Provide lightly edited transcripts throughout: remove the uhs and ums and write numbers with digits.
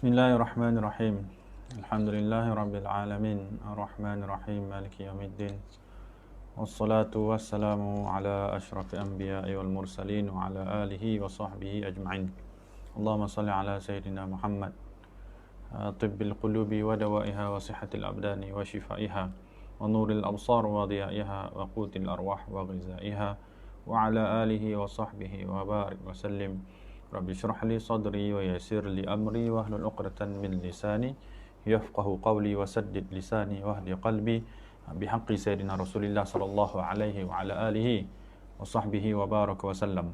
Bismillahirrahmanirrahim. Alhamdulillahirabbil alamin, arrahmanir rahim, maliki yaumiddin. Wassalatu wassalamu ala asyrafil anbiya'i wal mursalin wa ala alihi wa sahbihi ajma'in. Allahumma salli ala sayyidina Muhammad, tibbil qulubi wa dawaiha wa sihhatil abdani wa shifaiha wa nuril absar wa diyaiha wa qutil arwah wa ghizaiha wa ala alihi wa sahbihi wa barik wa sallim. Rabbi syrah li sadri wa yassir li amri wa hlul 'uqdatan min lisani yafqahu qawli wa saddid lisani wa hdi qalbi bihaqqi sayyidina Rasulillah sallallahu alaihi wa ala alihi wa sahbihi wa baraka wa sallam.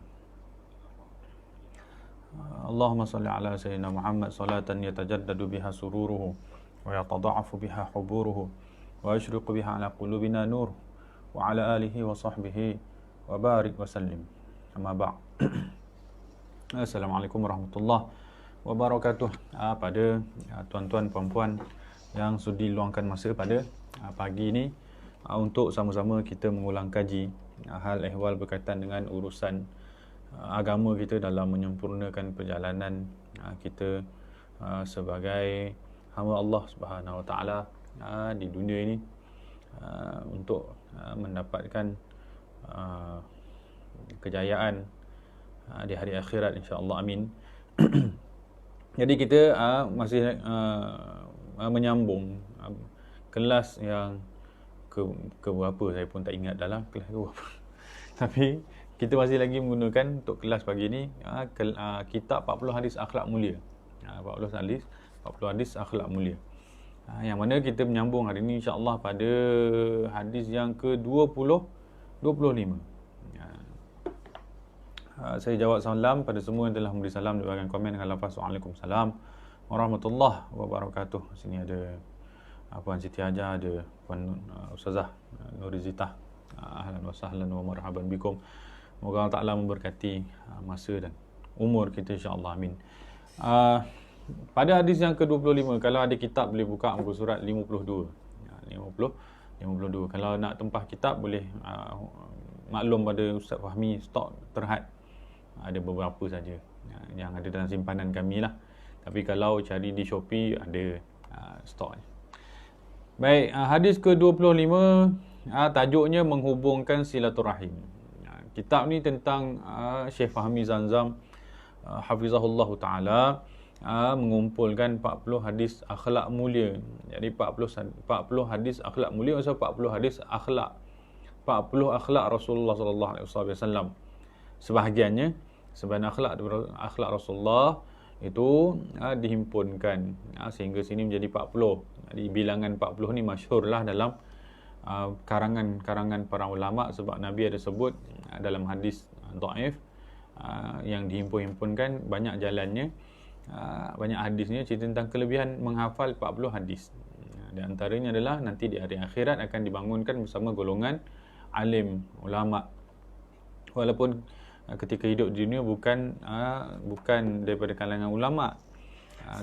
Allahumma salli ala sayyidina Muhammad salatan yatajaddadu biha sururuhu wa yatada'afu biha huburuhu wa yashriqu biha ala qulubina nur wa ala alihi wa sahbihi wa barik wa sallim. Amma ba'd. Assalamualaikum warahmatullahi wabarakatuh. Pada tuan-tuan puan-puan yang sudi luangkan masa pada pagi ini untuk sama-sama kita mengulang kaji hal ehwal berkaitan dengan urusan agama kita dalam menyempurnakan perjalanan kita sebagai hamba Allah Subhanahu Wa Taala di dunia ini untuk mendapatkan kejayaan di hari akhirat, insya-Allah, amin. Jadi kita masih menyambung kelas yang ke berapa saya pun tak ingat dalam kelas ke berapa. Tapi kita masih lagi menggunakan untuk kelas pagi ni kitab 40 hadis akhlak mulia. 40 hadis akhlak mulia. Yang mana kita menyambung hari ini, insya-Allah, pada hadis yang ke-25. Saya jawab salam pada semua yang telah memberi salam di bahagian komen dengan lafaz Waalaikumsalam warahmatullahi wabarakatuh. Sini ada Puan Siti Hajar, ada Puan Ustazah Nurizita. Ahlan wa sahlan wa marhaban bikum. Moga Allah Ta'ala memberkati masa dan umur kita, insya-Allah, amin. Pada hadis yang ke-25, kalau ada kitab boleh buka muka surat 52. 52. Kalau nak tempah kitab boleh maklum pada Ustaz Fahmi, stok terhad ada beberapa saja yang ada dalam simpanan kami lah. Tapi kalau cari di Shopee ada stok. Baik, hadis ke-25, tajuknya menghubungkan silaturahim. Kitab ni tentang Syekh Fahmi Zamzam hafizahullah taala mengumpulkan 40 hadis akhlak mulia. Jadi 40 hadis akhlak mulia, maksud 40 hadis akhlak. 40 akhlak Rasulullah sallallahu alaihi wasallam. Sebahagian akhlak Rasulullah itu dihimpunkan sehingga sini menjadi 40. Jadi bilangan 40 ni masyhurlah dalam karangan para ulama, sebab Nabi ada sebut dalam hadis dhaif yang dihimpun-himpunkan banyak jalannya, banyak hadisnya cerita tentang kelebihan menghafal 40 hadis. Di antaranya adalah nanti di hari akhirat akan dibangunkan bersama golongan alim, ulama. Walaupun ketika hidup di dunia bukan daripada kalangan ulama,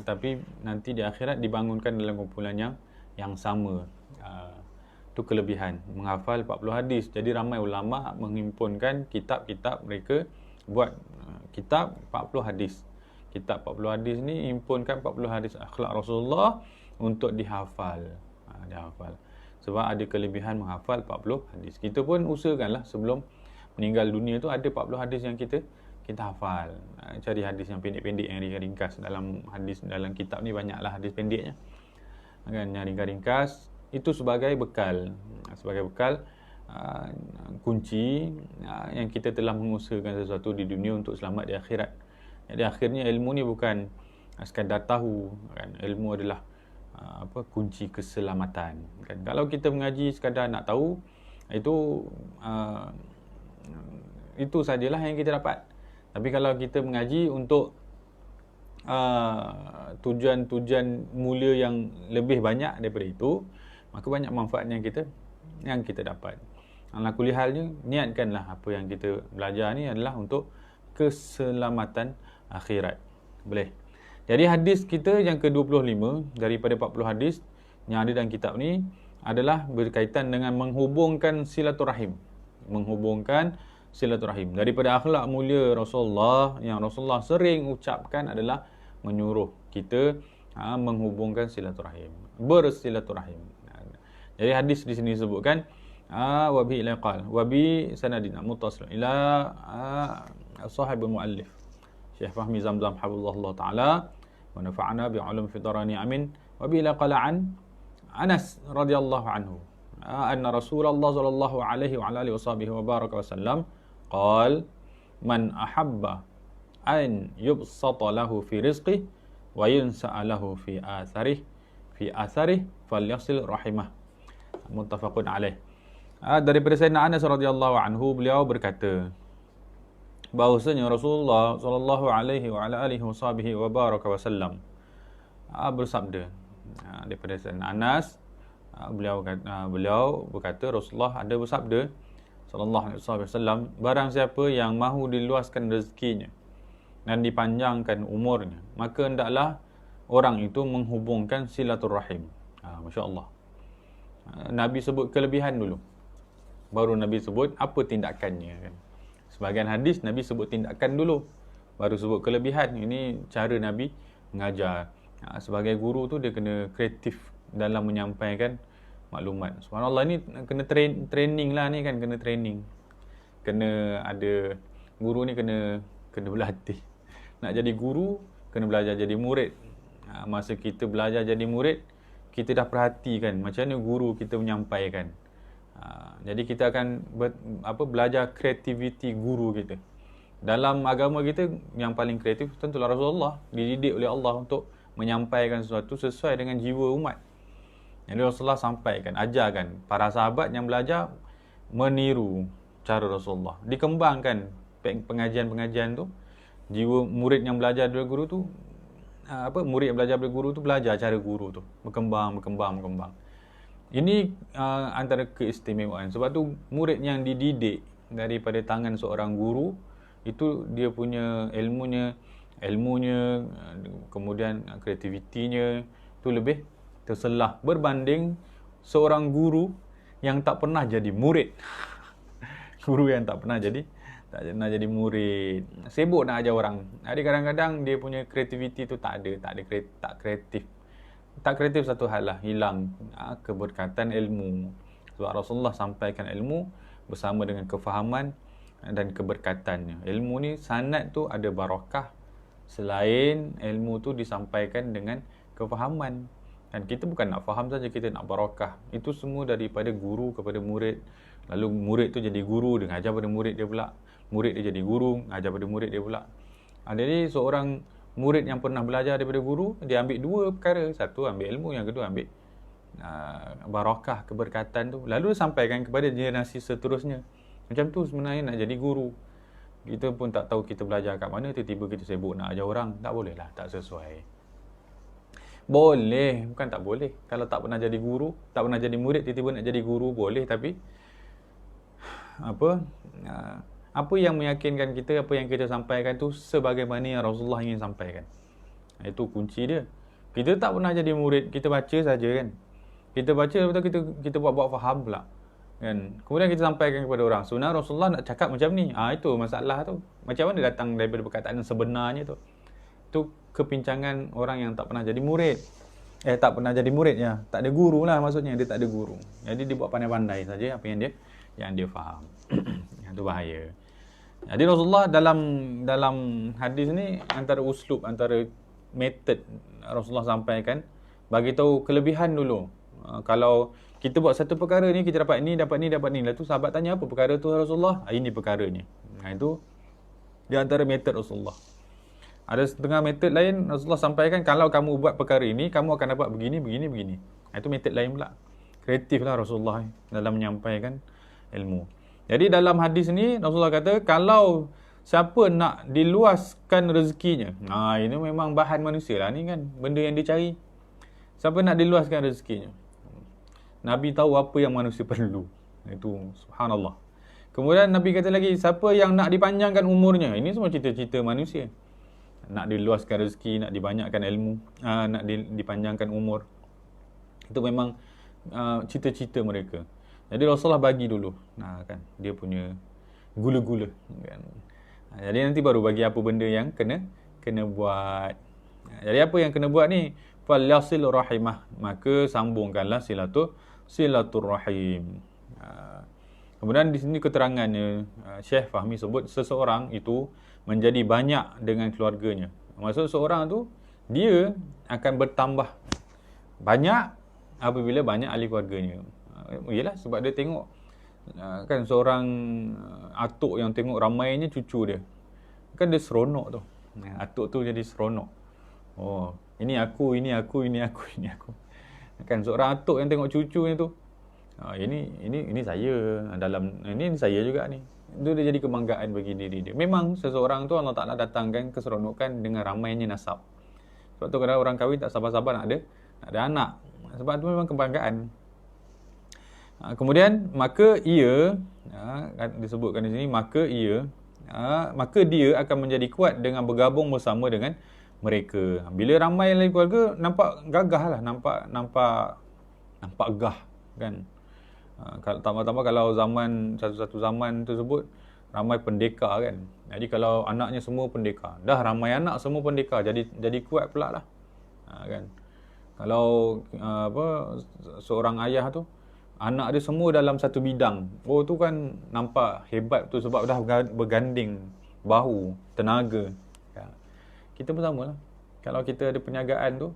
tapi nanti di akhirat dibangunkan dalam kumpulan yang sama. Itu kelebihan menghafal 40 hadis. Jadi ramai ulama menghimpunkan kitab-kitab mereka, buat kitab 40 hadis. Kitab 40 hadis ni himpunkan 40 hadis akhlak Rasulullah untuk dihafal. Sebab ada kelebihan menghafal 40 hadis. Kita pun usahakanlah sebelum meninggal dunia tu ada 40 hadis yang kita hafal. Cari hadis yang pendek-pendek, yang ringkas. Dalam kitab ni banyaklah hadis pendeknya. Kan, yang ringkas itu sebagai bekal. Kunci yang kita telah mengusahakan sesuatu di dunia untuk selamat di akhirat. Jadi akhirnya ilmu ni bukan sekadar tahu, kan. Ilmu adalah kunci keselamatan, kan. Kalau kita mengaji sekadar nak tahu, itu sajalah yang kita dapat. Tapi kalau kita mengaji untuk tujuan mulia yang lebih banyak daripada itu, maka banyak manfaat yang kita dapat. Ala kulli halnya, niatkanlah apa yang kita belajar ni adalah untuk keselamatan akhirat. Boleh. Jadi hadis kita yang ke-25 daripada 40 hadis yang ada dalam kitab ni adalah berkaitan dengan menghubungkan silaturahim. Daripada akhlak mulia Rasulullah yang Rasulullah sering ucapkan adalah menyuruh kita menghubungkan silaturahim, bersilaturahim. Jadi hadis di sini disebutkan wa bi ila qal wa bi sanadina muttasil ila sahibul muallif Syekh Fahmi Zamzam hafizahullah taala wa nafa'ana bi ulum fi darani amin wa bi ila qala an Anas radhiyallahu anhu anna Rasulullah sallallahu alaihi wa alihi washabihi wa baraka wasallam qala man ahabba an yubsata lahu fi rizqihi wa yunsa'a lahu fi atharih falyasil rahimah, muttafaqun alaih. Daripada Sayyidina Anas radhiyallahu anhu, beliau berkata bahawasanya Rasulullah sallallahu alaihi wa alihi washabihi wa baraka wasallam bersabda, daripada Sayyidina Anas, beliau berkata Rasulullah ada bersabda sallallahu alaihi wasallam, barang siapa yang mahu diluaskan rezekinya dan dipanjangkan umurnya, maka hendaklah orang itu menghubungkan silaturahim. Masya-Allah. Nabi sebut kelebihan dulu, baru Nabi sebut apa tindakannya kan. Sebahagian hadis Nabi sebut tindakan dulu, baru sebut kelebihan. Ini cara Nabi mengajar. Sebagai guru tu dia kena kreatif dalam menyampaikan maklumat. Subhanallah, ni kena training lah ni kan, kena training. Kena ada guru ni kena berlatih. Nak jadi guru kena belajar jadi murid. Masa kita belajar jadi murid, kita dah perhatikan macam mana guru kita menyampaikan. Jadi kita akan belajar kreativiti guru kita. Dalam agama kita yang paling kreatif tentulah Rasulullah, dididik oleh Allah untuk menyampaikan sesuatu sesuai dengan jiwa umat. Jadi Rasulullah sampaikan, ajarkan para sahabat yang belajar meniru cara Rasulullah. Dikembangkan pengajian-pengajian tu, jiwa murid yang belajar dari guru tu, murid yang belajar dari guru tu belajar cara guru tu, berkembang. Ini antara keistimewaan. Sebab tu murid yang dididik daripada tangan seorang guru, itu dia punya ilmunya, kemudian kreativitinya tu lebih terselah berbanding seorang guru yang tak pernah jadi murid. Guru yang tak pernah jadi murid, sibuk nak ajar orang. Jadi kadang-kadang dia punya kreativiti tu tak kreatif. Tak kreatif satu hal lah, hilang keberkatan ilmu. Sebab Rasulullah sampaikan ilmu bersama dengan kefahaman dan keberkatannya. Ilmu ni sanad tu ada barakah selain ilmu tu disampaikan dengan kefahaman. Dan kita bukan nak faham saja, kita nak barakah. Itu semua daripada guru kepada murid. Lalu murid tu jadi guru, dia ngajar pada murid dia pula. Murid dia jadi guru, ngajar pada murid dia pula. Jadi seorang murid yang pernah belajar daripada guru, dia ambil dua perkara. Satu ambil ilmu, yang kedua ambil barakah, keberkatan tu. Lalu sampaikan kepada generasi seterusnya. Macam tu sebenarnya nak jadi guru. Kita pun tak tahu kita belajar kat mana, tiba-tiba kita sibuk nak ajar orang. Tak boleh lah, tak sesuai. Boleh, bukan tak boleh. Kalau tak pernah jadi guru, tak pernah jadi murid, tiba-tiba nak jadi guru, boleh. Tapi apa yang meyakinkan kita, apa yang kita sampaikan tu sebagaimana yang Rasulullah ingin sampaikan. Itu kunci dia. Kita tak pernah jadi murid, kita baca saja kan. Kita baca, lepas tu kita buat faham pula kan. Kemudian kita sampaikan kepada orang. Sebenarnya Rasulullah nak cakap macam ni. Itu masalah tu. Macam mana datang daripada perkataan sebenarnya tu. Itu kepincangan orang yang tak pernah jadi murid. Tak pernah jadi murid ya. Tak ada guru lah maksudnya, dia tak ada guru. Jadi dia buat pandai-pandai saja apa yang dia faham. Yang tu bahaya. Jadi Rasulullah dalam hadis ni antara uslub, antara metod Rasulullah sampaikan, bagi tahu kelebihan dulu. Kalau kita buat satu perkara ni, kita dapat ni. Lepas tu sahabat tanya, apa perkara tu Rasulullah? Ini perkaranya. Itu di antara metod Rasulullah. Ada setengah metod lain Rasulullah sampaikan, kalau kamu buat perkara ini, kamu akan dapat begini. Itu metod lain pula. Kreatif lah Rasulullah dalam menyampaikan ilmu. Jadi dalam hadis ni Rasulullah kata, kalau siapa nak diluaskan rezekinya, ini memang bahan manusia lah ni kan, benda yang dia cari. Siapa nak diluaskan rezekinya, Nabi tahu apa yang manusia perlu. Itu subhanallah. Kemudian Nabi kata lagi, siapa yang nak dipanjangkan umurnya, ini semua cita-cita manusia. Nak diluaskan rezeki, nak dibanyakkan ilmu, nak dipanjangkan umur. Itu memang cita-cita mereka. Jadi Rasulullah bagi dulu, kan, dia punya gula-gula kan. Jadi nanti baru bagi apa benda yang kena buat. Jadi apa yang kena buat ni, falyasil rahimah, maka sambungkanlah silaturrahim. Kemudian di sini keterangannya Syekh Fahmi sebut seseorang itu menjadi banyak dengan keluarganya. Maksud seorang tu dia akan bertambah banyak apabila banyak ahli keluarganya. Yalah, sebab dia tengok kan seorang atuk yang tengok ramainya cucu dia, kan dia seronok tu. Atuk tu jadi seronok. Oh, ini aku. Kan seorang atuk yang tengok cucunya tu, ini saya dalam ini saya juga ni. Itu dia jadi kebanggaan bagi diri dia. Memang seseorang tu Allah Taala datangkan keseronokan dengan ramainya nasab. Sebab tu kadang orang kahwin tak sabar-sabar nak ada anak. Sebab tu memang kebanggaan. Kemudian maka ia disebutkan di sini maka dia akan menjadi kuat dengan bergabung bersama dengan mereka. Bila ramai lagi keluarga, nampak gagah lah, nampak gah kan. Kalau tambah-tambah kalau satu zaman tersebut ramai pendekar kan. Jadi kalau anaknya semua pendekar, dah ramai anak semua pendekar, jadi kuat pula lah. Kan. Kalau seorang ayah tu anak dia semua dalam satu bidang, oh tu kan nampak hebat tu sebab dah berganding bahu, tenaga. Kita pun sama lah. Kalau kita ada perniagaan tu,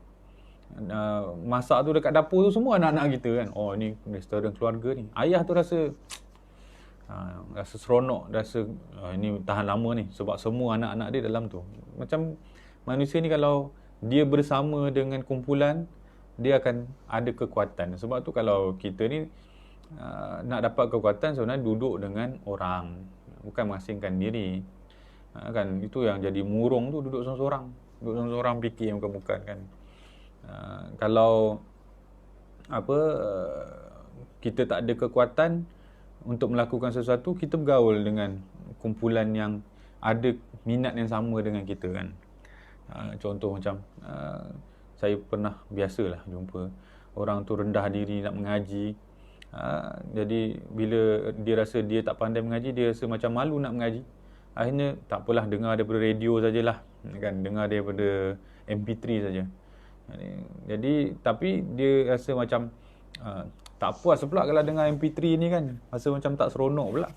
masak tu dekat dapur tu semua anak-anak kita kan. Oh ni restoran keluarga ni. Ayah tu rasa seronok, rasa ini tahan lama ni sebab semua anak-anak dia dalam tu. Macam manusia ni kalau dia bersama dengan kumpulan, dia akan ada kekuatan. Sebab tu kalau kita ni nak dapat kekuatan sebenarnya duduk dengan orang, bukan mengasingkan diri. Kan itu yang jadi murung tu, duduk seorang-seorang fikir bukan kan. Kalau kita tak ada kekuatan untuk melakukan sesuatu, kita bergaul dengan kumpulan yang ada minat yang sama dengan kita kan. Contoh macam saya pernah biasalah jumpa orang tu rendah diri nak mengaji. Jadi bila dia rasa dia tak pandai mengaji, dia rasa macam malu nak mengaji. Akhirnya tak apalah, dengar daripada radio sajalah kan, dengar daripada MP3 saja. Jadi tapi dia rasa macam tak puas pula kalau dengar MP3 ni kan, rasa macam tak seronok pula.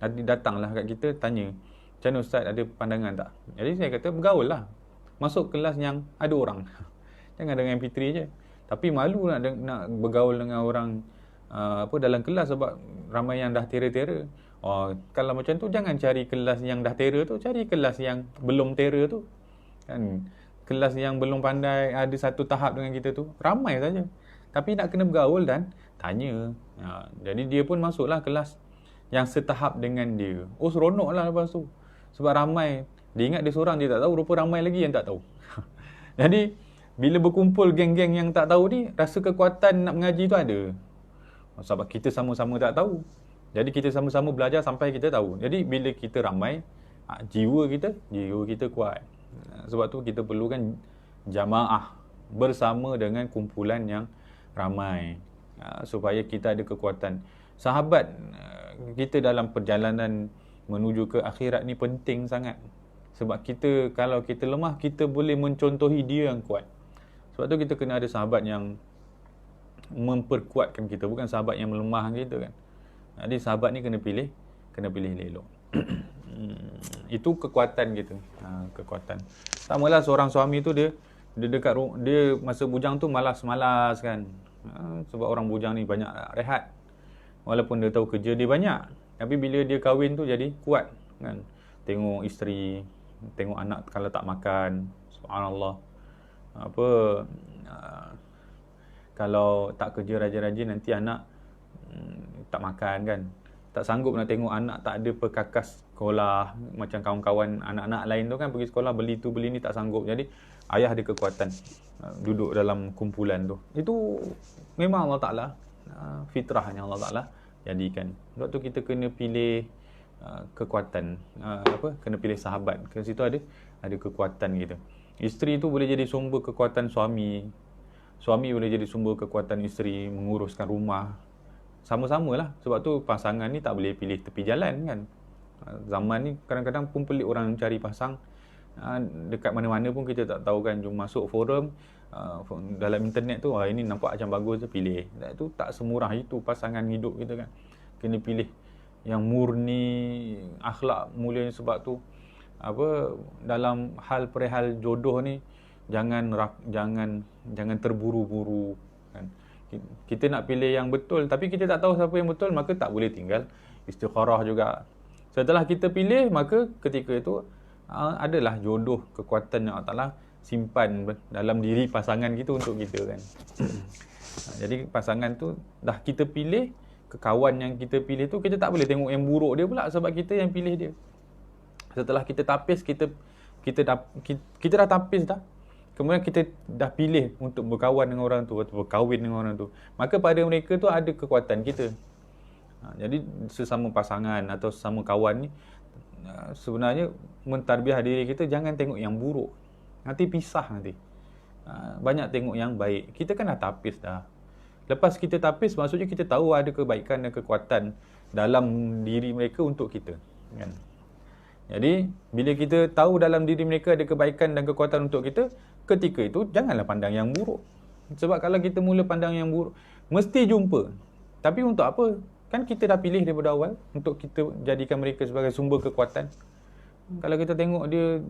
Nanti datanglah kat kita tanya, macam mana Ustaz, ada pandangan tak? Jadi saya kata bergaul lah, masuk kelas yang ada orang. Jangan dengan MP3 je. Tapi malu nak bergaul dengan orang dalam kelas sebab ramai yang dah tera-tera. Kalau macam tu jangan cari kelas yang dah tera tu, cari kelas yang belum tera tu. Kan? Kelas yang belum pandai, ada satu tahap dengan kita tu, ramai saja. Tapi nak kena bergaul dan tanya. Jadi dia pun masuklah kelas yang setahap dengan dia. Oh seronoklah lepas tu. Sebab ramai. Dia ingat dia seorang, dia tak tahu, rupa ramai lagi yang tak tahu. Jadi bila berkumpul geng-geng yang tak tahu ni, rasa kekuatan nak mengaji tu ada. Sebab kita sama-sama tak tahu. Jadi kita sama-sama belajar sampai kita tahu. Jadi bila kita ramai, jiwa kita kuat. Sebab tu kita perlukan jamaah bersama dengan kumpulan yang ramai, supaya kita ada kekuatan. Sahabat kita dalam perjalanan menuju ke akhirat ni penting sangat. Sebab kita, kalau kita lemah, kita boleh mencontohi dia yang kuat. Sebab tu kita kena ada sahabat yang memperkuatkan kita, bukan sahabat yang melemahkan kita kan. Jadi sahabat ni kena pilih elok. Itu kekuatan kita. Kekuatan. Samalah seorang suami tu dia masa bujang tu malas-malas kan. Sebab orang bujang ni banyak rehat. Walaupun dia tahu kerja dia banyak, tapi bila dia kahwin tu jadi kuat kan. Tengok isteri, tengok anak kalau tak makan, subhanallah. Kalau tak kerja rajin-rajin, nanti anak tak makan kan. Tak sanggup nak tengok anak tak ada perkakas sekolah. Macam kawan-kawan anak-anak lain tu kan pergi sekolah, beli tu beli ni, tak sanggup. Jadi ayah ada kekuatan duduk dalam kumpulan tu. Itu memang Allah Ta'ala, fitrahnya Allah Ta'ala jadikan. Sebab tu kita kena pilih kekuatan, kena pilih sahabat. Ke situ ada kekuatan kita. Isteri tu boleh jadi sumber kekuatan suami. Suami boleh jadi sumber kekuatan isteri menguruskan rumah. Sama-sama lah. Sebab tu pasangan ni tak boleh pilih tepi jalan kan. Zaman ni kadang-kadang pun pelik orang cari pasang. Dekat mana-mana pun kita tak tahu kan. Jom masuk forum, dalam internet tu, ini nampak macam bagus tu, pilih. Itu tak semurah itu pasangan hidup kita kan. Kena pilih yang murni akhlak mulia. Sebab tu dalam hal perihal jodoh ni, jangan terburu-buru kan. Kita nak pilih yang betul tapi kita tak tahu siapa yang betul, maka tak boleh tinggal istikharah juga. Setelah kita pilih, maka ketika itu adalah jodoh, kekuatan yang Allah Ta'ala simpan dalam diri pasangan kita untuk kita kan. Jadi pasangan tu dah kita pilih, kawan yang kita pilih tu, kita tak boleh tengok yang buruk dia pula sebab kita yang pilih dia. Setelah kita tapis, kita dah tapis dah. Kemudian kita dah pilih untuk berkawan dengan orang tu atau berkahwin dengan orang tu, maka pada mereka tu ada kekuatan kita. Jadi sesama pasangan atau sesama kawan ni, sebenarnya mentarbiah diri kita, jangan tengok yang buruk. Nanti pisah nanti. Banyak tengok yang baik. Kita kan dah tapis dah. Lepas kita tapis, maksudnya kita tahu ada kebaikan dan kekuatan dalam diri mereka untuk kita kan. Jadi bila kita tahu dalam diri mereka ada kebaikan dan kekuatan untuk kita, ketika itu janganlah pandang yang buruk. Sebab kalau kita mula pandang yang buruk, mesti jumpa. Tapi untuk apa? Kan kita dah pilih daripada awal untuk kita jadikan mereka sebagai sumber kekuatan. Kalau kita tengok dia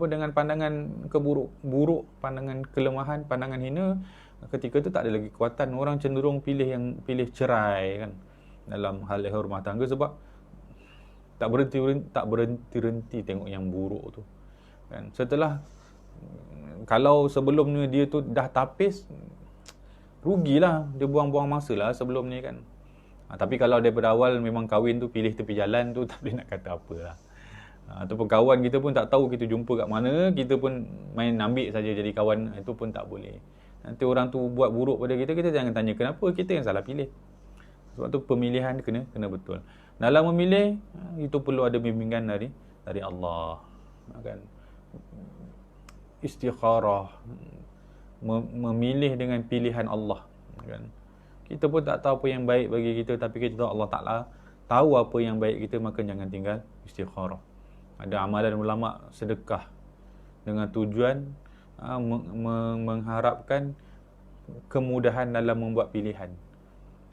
dengan pandangan buruk, pandangan kelemahan, pandangan hina, ketika itu tak ada lagi kekuatan. Orang cenderung pilih cerai kan dalam hal rumah tangga, sebab tak berhenti tengok yang buruk tu kan. Setelah, kalau sebelumnya dia tu dah tapis, rugilah dia, buang-buang masa lah sebelum ni kan. Tapi kalau daripada awal memang kahwin tu pilih tepi jalan tu, tak boleh nak kata apa lah. Ataupun kawan kita pun tak tahu kita jumpa kat mana, kita pun main ambil saja jadi kawan, itu pun tak boleh. Nanti orang tu buat buruk pada kita jangan tanya kenapa, kita yang salah pilih. Sebab tu pemilihan kena betul. Dalam memilih, itu perlu ada bimbingan dari Allah kan. Istikharah, memilih dengan pilihan Allah kan. Kita pun tak tahu apa yang baik bagi kita, tapi kita tahu Allah Ta'ala tahu apa yang baik kita, maka jangan tinggal istikharah. Ada amalan ulama sedekah dengan tujuan mengharapkan kemudahan dalam membuat pilihan.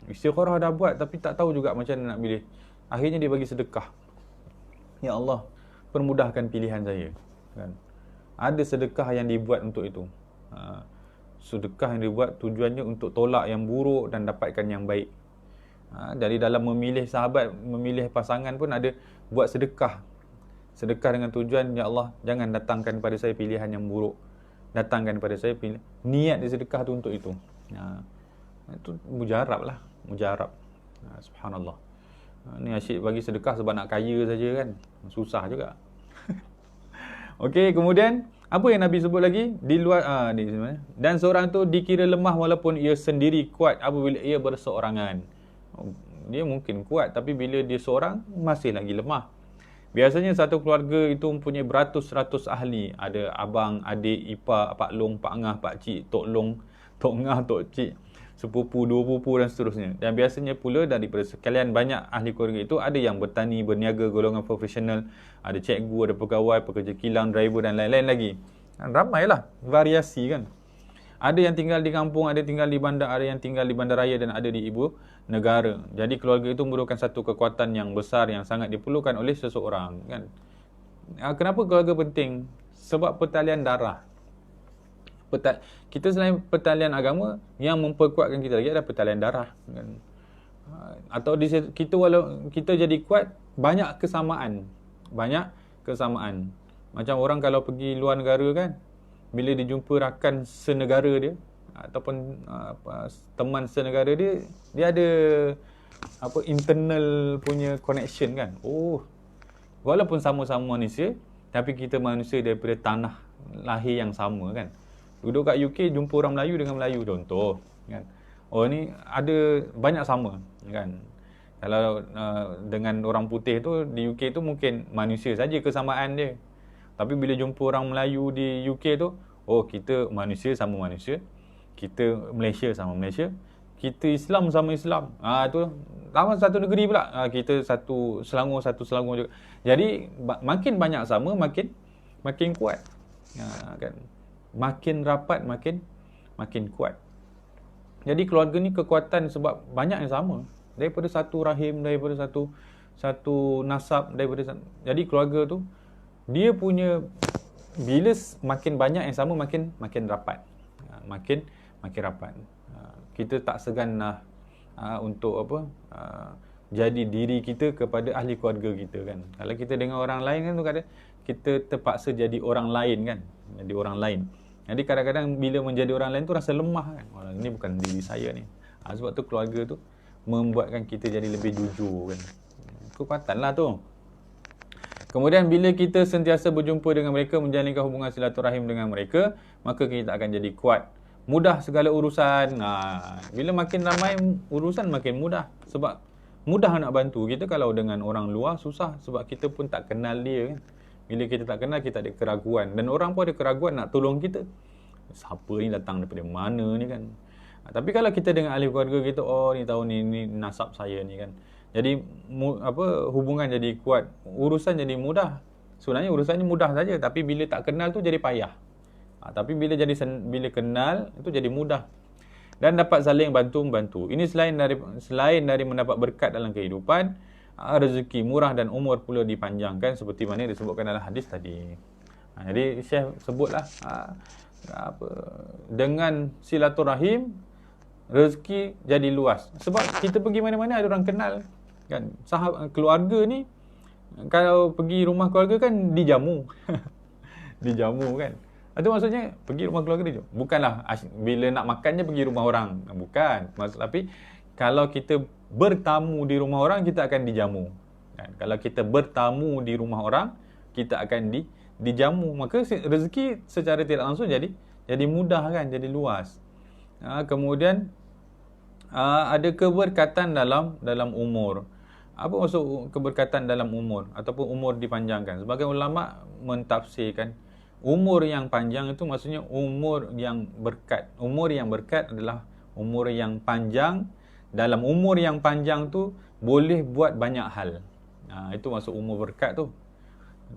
Istikharah dah buat tapi tak tahu juga macam mana nak pilih. Akhirnya dia bagi sedekah. Ya Allah, permudahkan pilihan saya kan. Ada sedekah yang dibuat untuk itu. Sedekah yang dibuat tujuannya untuk tolak yang buruk dan dapatkan yang baik. Jadi dalam memilih sahabat, memilih pasangan pun ada buat sedekah. Sedekah dengan tujuan, ya Allah, jangan datangkan pada saya pilihan yang buruk. Datangkan pada saya niat di sedekah tu untuk itu. Itu mujarab lah. Mujarab. Subhanallah. Ni asyik bagi sedekah sebab nak kaya saja kan. Susah juga. Okey, kemudian apa yang Nabi sebut lagi? Di luar ni sebenarnya. Dan seorang tu dikira lemah walaupun ia sendiri kuat apabila ia berseorangan. Dia mungkin kuat tapi bila dia seorang masih lagi lemah. Biasanya satu keluarga itu mempunyai beratus-ratus ahli. Ada abang, adik, ipar, pak long, pak ngah, pak cik, tok long, tok ngah, tok cik, sepupu, dua pupu dan seterusnya. Dan biasanya pula daripada sekalian banyak ahli keluarga itu, ada yang bertani, berniaga, golongan profesional, ada cikgu, ada pegawai, pekerja kilang, driver dan lain-lain lagi. Ramailah variasi kan. Ada yang tinggal di kampung, ada tinggal di bandar, ada yang tinggal di bandaraya dan ada di ibu negara. Jadi keluarga itu merupakan satu kekuatan yang besar yang sangat diperlukan oleh seseorang kan. Kenapa keluarga penting? Sebab pertalian darah. Kita selain pertalian agama, yang memperkuatkan kita lagi adalah pertalian darah kan. Atau walau kita jadi kuat, banyak kesamaan. Macam orang kalau pergi luar negara kan, bila dia jumpa rakan senegara dia ataupun teman senegara dia ada internal punya connection kan. Walaupun sama-sama manusia, tapi kita manusia daripada tanah lahir yang sama kan. Duduk kat UK, jumpa orang Melayu dengan Melayu contoh kan. Ni ada banyak sama kan. Kalau dengan orang putih tu di UK tu mungkin manusia saja kesamaan dia. Tapi bila jumpa orang Melayu di UK tu, kita manusia sama manusia, kita Malaysia sama Malaysia, kita Islam sama Islam. Tu sama satu negeri pula. Kita satu Selangor juga. Jadi makin banyak sama, makin kuat. Kan. makin rapat, makin kuat. Jadi keluarga ni kekuatan sebab banyak yang sama. Daripada satu rahim, daripada satu nasab, jadi keluarga tu dia punya, bila makin banyak yang sama, makin rapat. Makin rapat. Kita tak segan lah untuk jadi diri kita kepada ahli keluarga kita kan. Kalau kita dengan orang lain kan, kita terpaksa jadi orang lain kan. Jadi orang lain. Jadi kadang-kadang bila menjadi orang lain tu rasa lemah kan. Orang ni bukan diri saya ni. Sebab tu keluarga tu membuatkan kita jadi lebih jujur kan. Kekuatan lah tu. Kemudian bila kita sentiasa berjumpa dengan mereka, menjalinkan hubungan silaturahim dengan mereka, maka kita akan jadi kuat. Mudah segala urusan. Bila makin ramai urusan makin mudah. Sebab mudah nak bantu. Kita kalau dengan orang luar susah. Sebab kita pun tak kenal dia kan. Bila kita tak kenal, kita ada keraguan. Dan orang pun ada keraguan nak tolong kita. Siapa ni datang daripada mana ni kan. Tapi kalau kita dengan ahli keluarga kita, oh ni tahu ni nasab saya ni kan. Jadi hubungan jadi kuat. Urusan jadi mudah. Sebenarnya urusannya mudah saja. Tapi bila tak kenal tu jadi payah. Tapi bila kenal, itu jadi mudah. Dan dapat saling bantu-membantu. Ini selain dari mendapat berkat dalam kehidupan, rezeki murah dan umur pula dipanjangkan seperti mana disebutkan dalam hadis tadi. Jadi Syekh sebutlah dengan silaturahim rezeki jadi luas. Sebab kita pergi mana-mana ada orang kenal kan. Sahabat keluarga ni kalau pergi rumah keluarga kan dijamu. Dijamu kan. Itu maksudnya pergi rumah keluarga dia. Bukanlah bila nak makannya pergi rumah orang. Bukan. Tapi kalau kita bertamu di rumah orang, kita akan dijamu. Dan kalau kita bertamu di rumah orang, kita akan dijamu. Maka rezeki secara tidak langsung jadi mudah kan, jadi luas. Kemudian ada keberkatan dalam umur. Apa maksud keberkatan dalam umur ataupun umur dipanjangkan? Sebagian ulama mentafsirkan umur yang panjang itu maksudnya umur yang berkat. Umur yang berkat adalah umur yang panjang. Dalam umur yang panjang tu boleh buat banyak hal. Itu maksud umur berkat tu.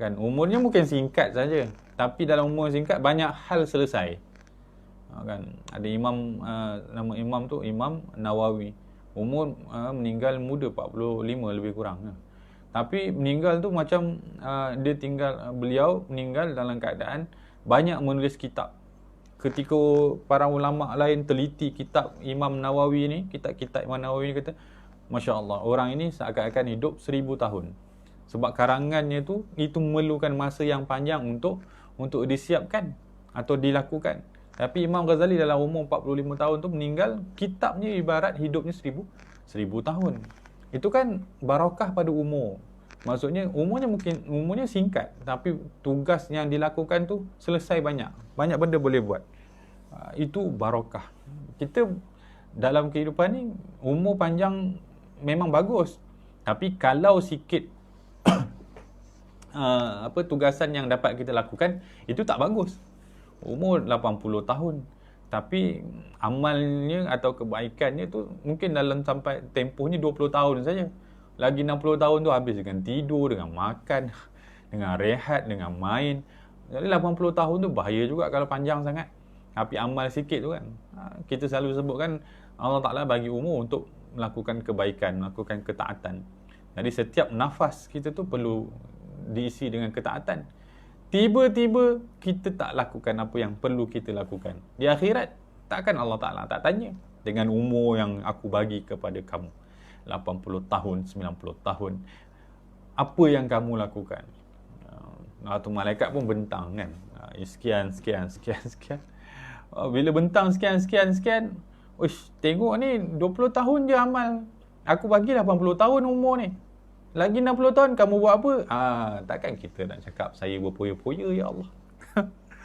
Kan umurnya mungkin singkat saja, tapi dalam umur singkat banyak hal selesai. Kan ada imam, nama imam tu Imam Nawawi. Umur meninggal muda 45 lebih kurang. Tapi meninggal tu macam beliau meninggal dalam keadaan banyak menulis kitab. Ketika para ulama lain teliti kitab Imam Nawawi ni, kitab Imam Nawawi ni kata, Masya Allah, orang ini seakan-akan hidup 1000 tahun. Sebab karangannya tu, itu memerlukan masa yang panjang untuk disiapkan atau dilakukan. Tapi Imam Ghazali dalam umur 45 tahun tu meninggal, kitabnya ibarat hidupnya 1000 tahun. Itu kan barakah pada umur. Maksudnya umurnya singkat, tapi tugas yang dilakukan tu selesai banyak benda boleh buat. Itu barakah. Kita dalam kehidupan ni umur panjang memang bagus, tapi kalau sikit tugasan yang dapat kita lakukan itu tak bagus. Umur 80 tahun tapi amalnya atau kebaikannya tu mungkin dalam sampai tempohnya 20 tahun saja. Lagi 60 tahun tu habis dengan tidur, dengan makan, dengan rehat, dengan main. Jadi 80 tahun tu bahaya juga kalau panjang sangat. Tapi amal sikit tu kan. Kita selalu sebutkan Allah Ta'ala bagi umur untuk melakukan kebaikan, melakukan ketaatan. Jadi setiap nafas kita tu perlu diisi dengan ketaatan. Tiba-tiba kita tak lakukan apa yang perlu kita lakukan. Di akhirat, takkan Allah Ta'ala tak tanya dengan umur yang aku bagi kepada kamu. 80 tahun, 90 tahun. Apa yang kamu lakukan? Tu malaikat pun bentang kan. Sekian. Bila bentang sekian. Uish, tengok ni 20 tahun je amal. Aku bagi 80 tahun umur ni. Lagi 60 tahun kamu buat apa? Takkan kita nak cakap saya berpoya-poya ya Allah.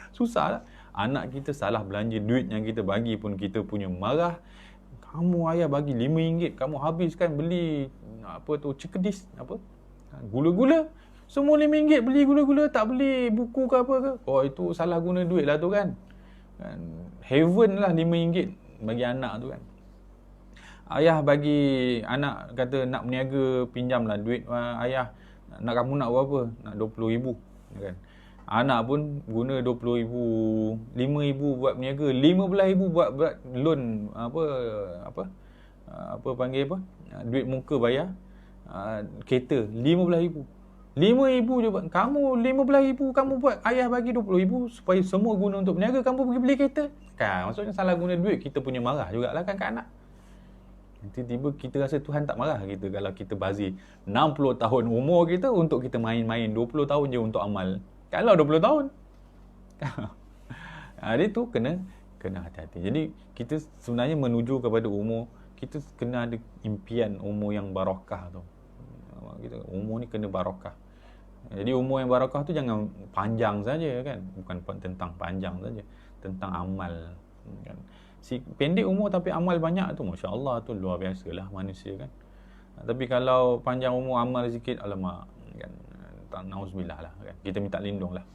Susah lah. Anak kita salah belanja duit yang kita bagi pun kita punya marah. Kamu ayah bagi RM5, kamu habiskan beli cekedis, gula-gula. Semua RM5 beli gula-gula, tak beli buku ke apa ke. Oh, itu salah guna duit lah tu kan. Heaven lah RM5 bagi anak tu kan. Ayah bagi anak, kata nak berniaga, pinjamlah duit ayah. Kamu nak berapa? Nak RM20,000 kan. Anak pun guna 20,000, 5,000 buat berniaga, 15,000 buat loan apa panggil apa? Duit muka bayar kereta 15,000. 5,000 je buat. Kamu 15,000 kamu buat, ayah bagi 20,000 supaya semua guna untuk berniaga, kamu pergi beli kereta. Kan maksudnya salah guna duit, kita punya marah jugalah kan kat anak. Tiba-tiba kita rasa Tuhan tak marah kita kalau kita bazir 60 tahun umur kita untuk kita main-main, 20 tahun je untuk amal. Kalau 20 tahun. Dia tu kena hati-hati. Jadi kita sebenarnya menuju kepada umur, kita kena ada impian umur yang barakah tu. Umur ni kena barakah. Jadi umur yang barakah tu jangan panjang saja kan. Bukan tentang panjang saja, tentang amal kan. Si pendek umur tapi amal banyak tu, masya-Allah, tu luar biasalah manusia kan. Tapi kalau panjang umur amal sikit, alamak kan, tak, nauzubillah lah kan. Kita minta lindung lah.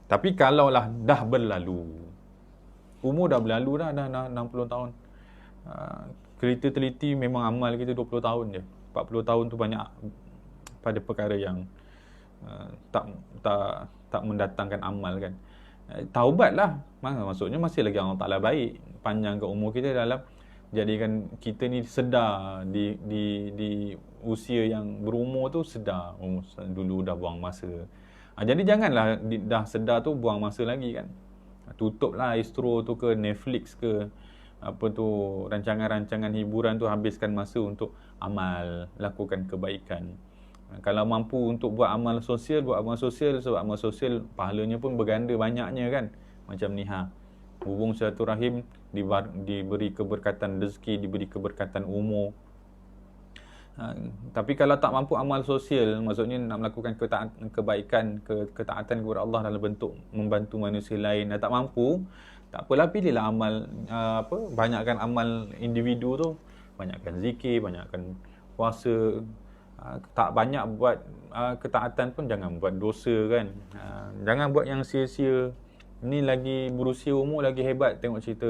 Tapi kalau lah dah berlalu, umur dah berlalu dah 60 tahun, kita teliti memang amal kita 20 tahun je. 40 tahun tu banyak pada perkara yang tak mendatangkan amal kan. Taubatlah. Maksudnya masih lagi Allah Ta'ala baik, panjangkan umur kita dalam jadikan kita ni sedar di usia yang berumur tu, sedar dulu dah buang masa. Jadi janganlah dah sedar tu buang masa lagi kan. Tutuplah Astro tu ke, Netflix ke, apa tu, rancangan-rancangan hiburan tu, habiskan masa untuk amal, lakukan kebaikan. Kalau mampu untuk buat amal sosial, buat amal sosial, sebab amal sosial pahalanya pun berganda banyaknya kan. Macam ni hubung silaturahim, diberi keberkatan rezeki, diberi keberkatan umur. Tapi kalau tak mampu amal sosial, maksudnya nak melakukan kebaikan, ketaatan kepada Allah dalam bentuk membantu manusia lain, tak mampu, tak apalah, pilihlah amal, banyakkan amal individu tu, banyakkan zikir, banyakkan puasa. Tak banyak buat ketaatan pun jangan buat dosa kan. Jangan buat yang sia-sia. Ni lagi berusia umur lagi hebat tengok cerita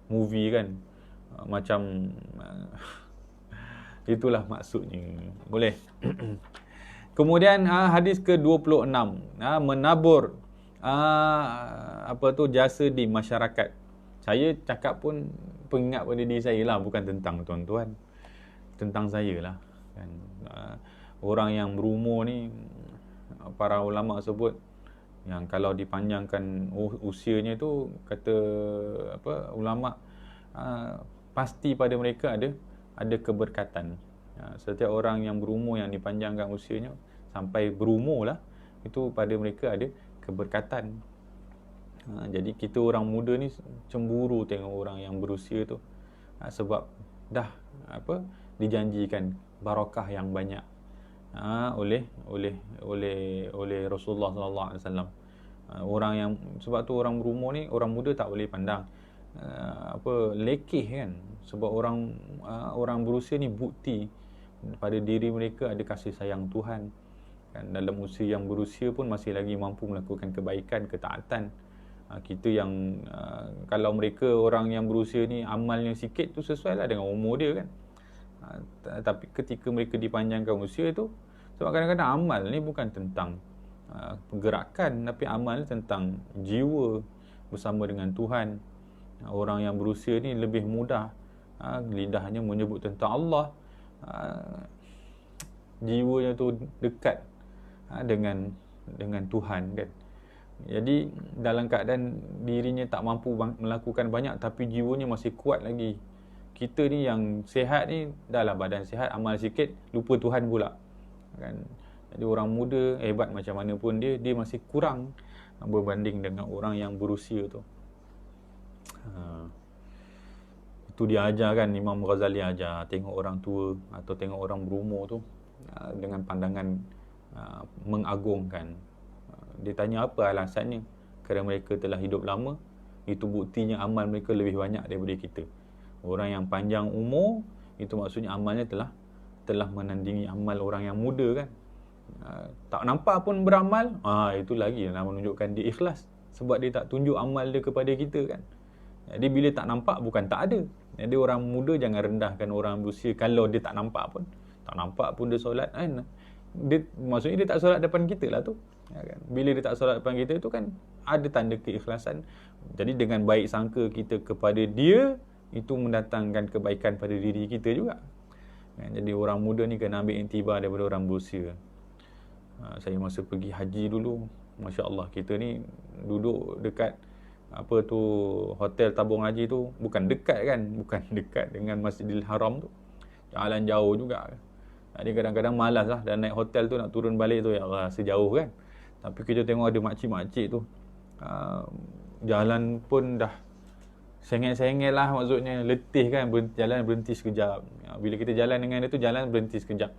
movie kan. Macam itulah maksudnya. Boleh. Kemudian hadis ke-26, menabur jasa di masyarakat. Saya cakap pun pengingat pada diri saya lah, bukan tentang tuan-tuan, tentang saya lah kan. Orang yang berumur ni, para ulama sebut yang kalau dipanjangkan usianya tu, kata ulama, pasti pada mereka ada keberkatan. Setiap orang yang berumur yang dipanjangkan usianya sampai berumur lah, itu pada mereka ada keberkatan. Jadi kita orang muda ni cemburu tengok orang yang berusia tu, sebab dah dijanjikan barakah yang banyak oleh Rasulullah sallallahu alaihi wasallam. Orang yang, sebab tu orang berumur ni, orang muda tak boleh pandang lekeh kan, sebab orang berusia ni bukti pada diri mereka ada kasih sayang Tuhan kan. Dalam usia yang berusia pun masih lagi mampu melakukan kebaikan, ketaatan. Kita yang kalau mereka orang yang berusia ni amalnya sikit tu sesuai lah dengan umur dia kan. Tapi ketika mereka dipanjangkan usia tu, sebab kadang-kadang amal ni bukan tentang pergerakan, tapi amal ni tentang jiwa bersama dengan Tuhan. Orang yang berusia ni lebih mudah lidahnya menyebut tentang Allah, jiwanya tu dekat dengan Tuhan kan. Jadi dalam keadaan dirinya tak mampu melakukan banyak, tapi jiwanya masih kuat lagi. Kita ni yang sihat ni, dahlah badan sihat, amal sikit, lupa Tuhan pula kan. Jadi orang muda hebat macam mana pun dia masih kurang berbanding dengan orang yang berusia tu. Itu dia ajar kan, Imam Ghazali ajar, tengok orang tua atau tengok orang berumur tu dengan pandangan mengagungkan. Dia tanya apa alasannya? Kerana mereka telah hidup lama, itu buktinya amal mereka lebih banyak daripada kita. Orang yang panjang umur, itu maksudnya amalnya telah menandingi amal orang yang muda kan. Tak nampak pun beramal, itu lagi nak menunjukkan dia ikhlas, sebab dia tak tunjuk amal dia kepada kita kan. Jadi bila tak nampak, bukan tak ada. Jadi orang muda jangan rendahkan orang berusia kalau dia tak nampak pun dia solat kan. Maksudnya dia tak solat depan kita lah tu. Kan? Bila dia tak solat depan kita, itu kan ada tanda keikhlasan. Jadi dengan baik sangka kita kepada dia, itu mendatangkan kebaikan pada diri kita juga. Kan? Jadi orang muda ni kena ambil iktibar daripada orang berusia. Saya masa pergi haji dulu, Masya Allah, kita ni duduk dekat hotel tabung haji tu, bukan dekat dengan Masjidil Haram tu, jalan jauh juga. Jadi kadang-kadang malas lah, dan naik hotel tu nak turun balik tu, ya Allah, sejauh kan. Tapi kita tengok ada makcik-makcik tu, jalan pun dah sengit-sengit lah, maksudnya letih kan, jalan berhenti sekejap. Bila kita jalan dengan dia tu, jalan berhenti sekejap,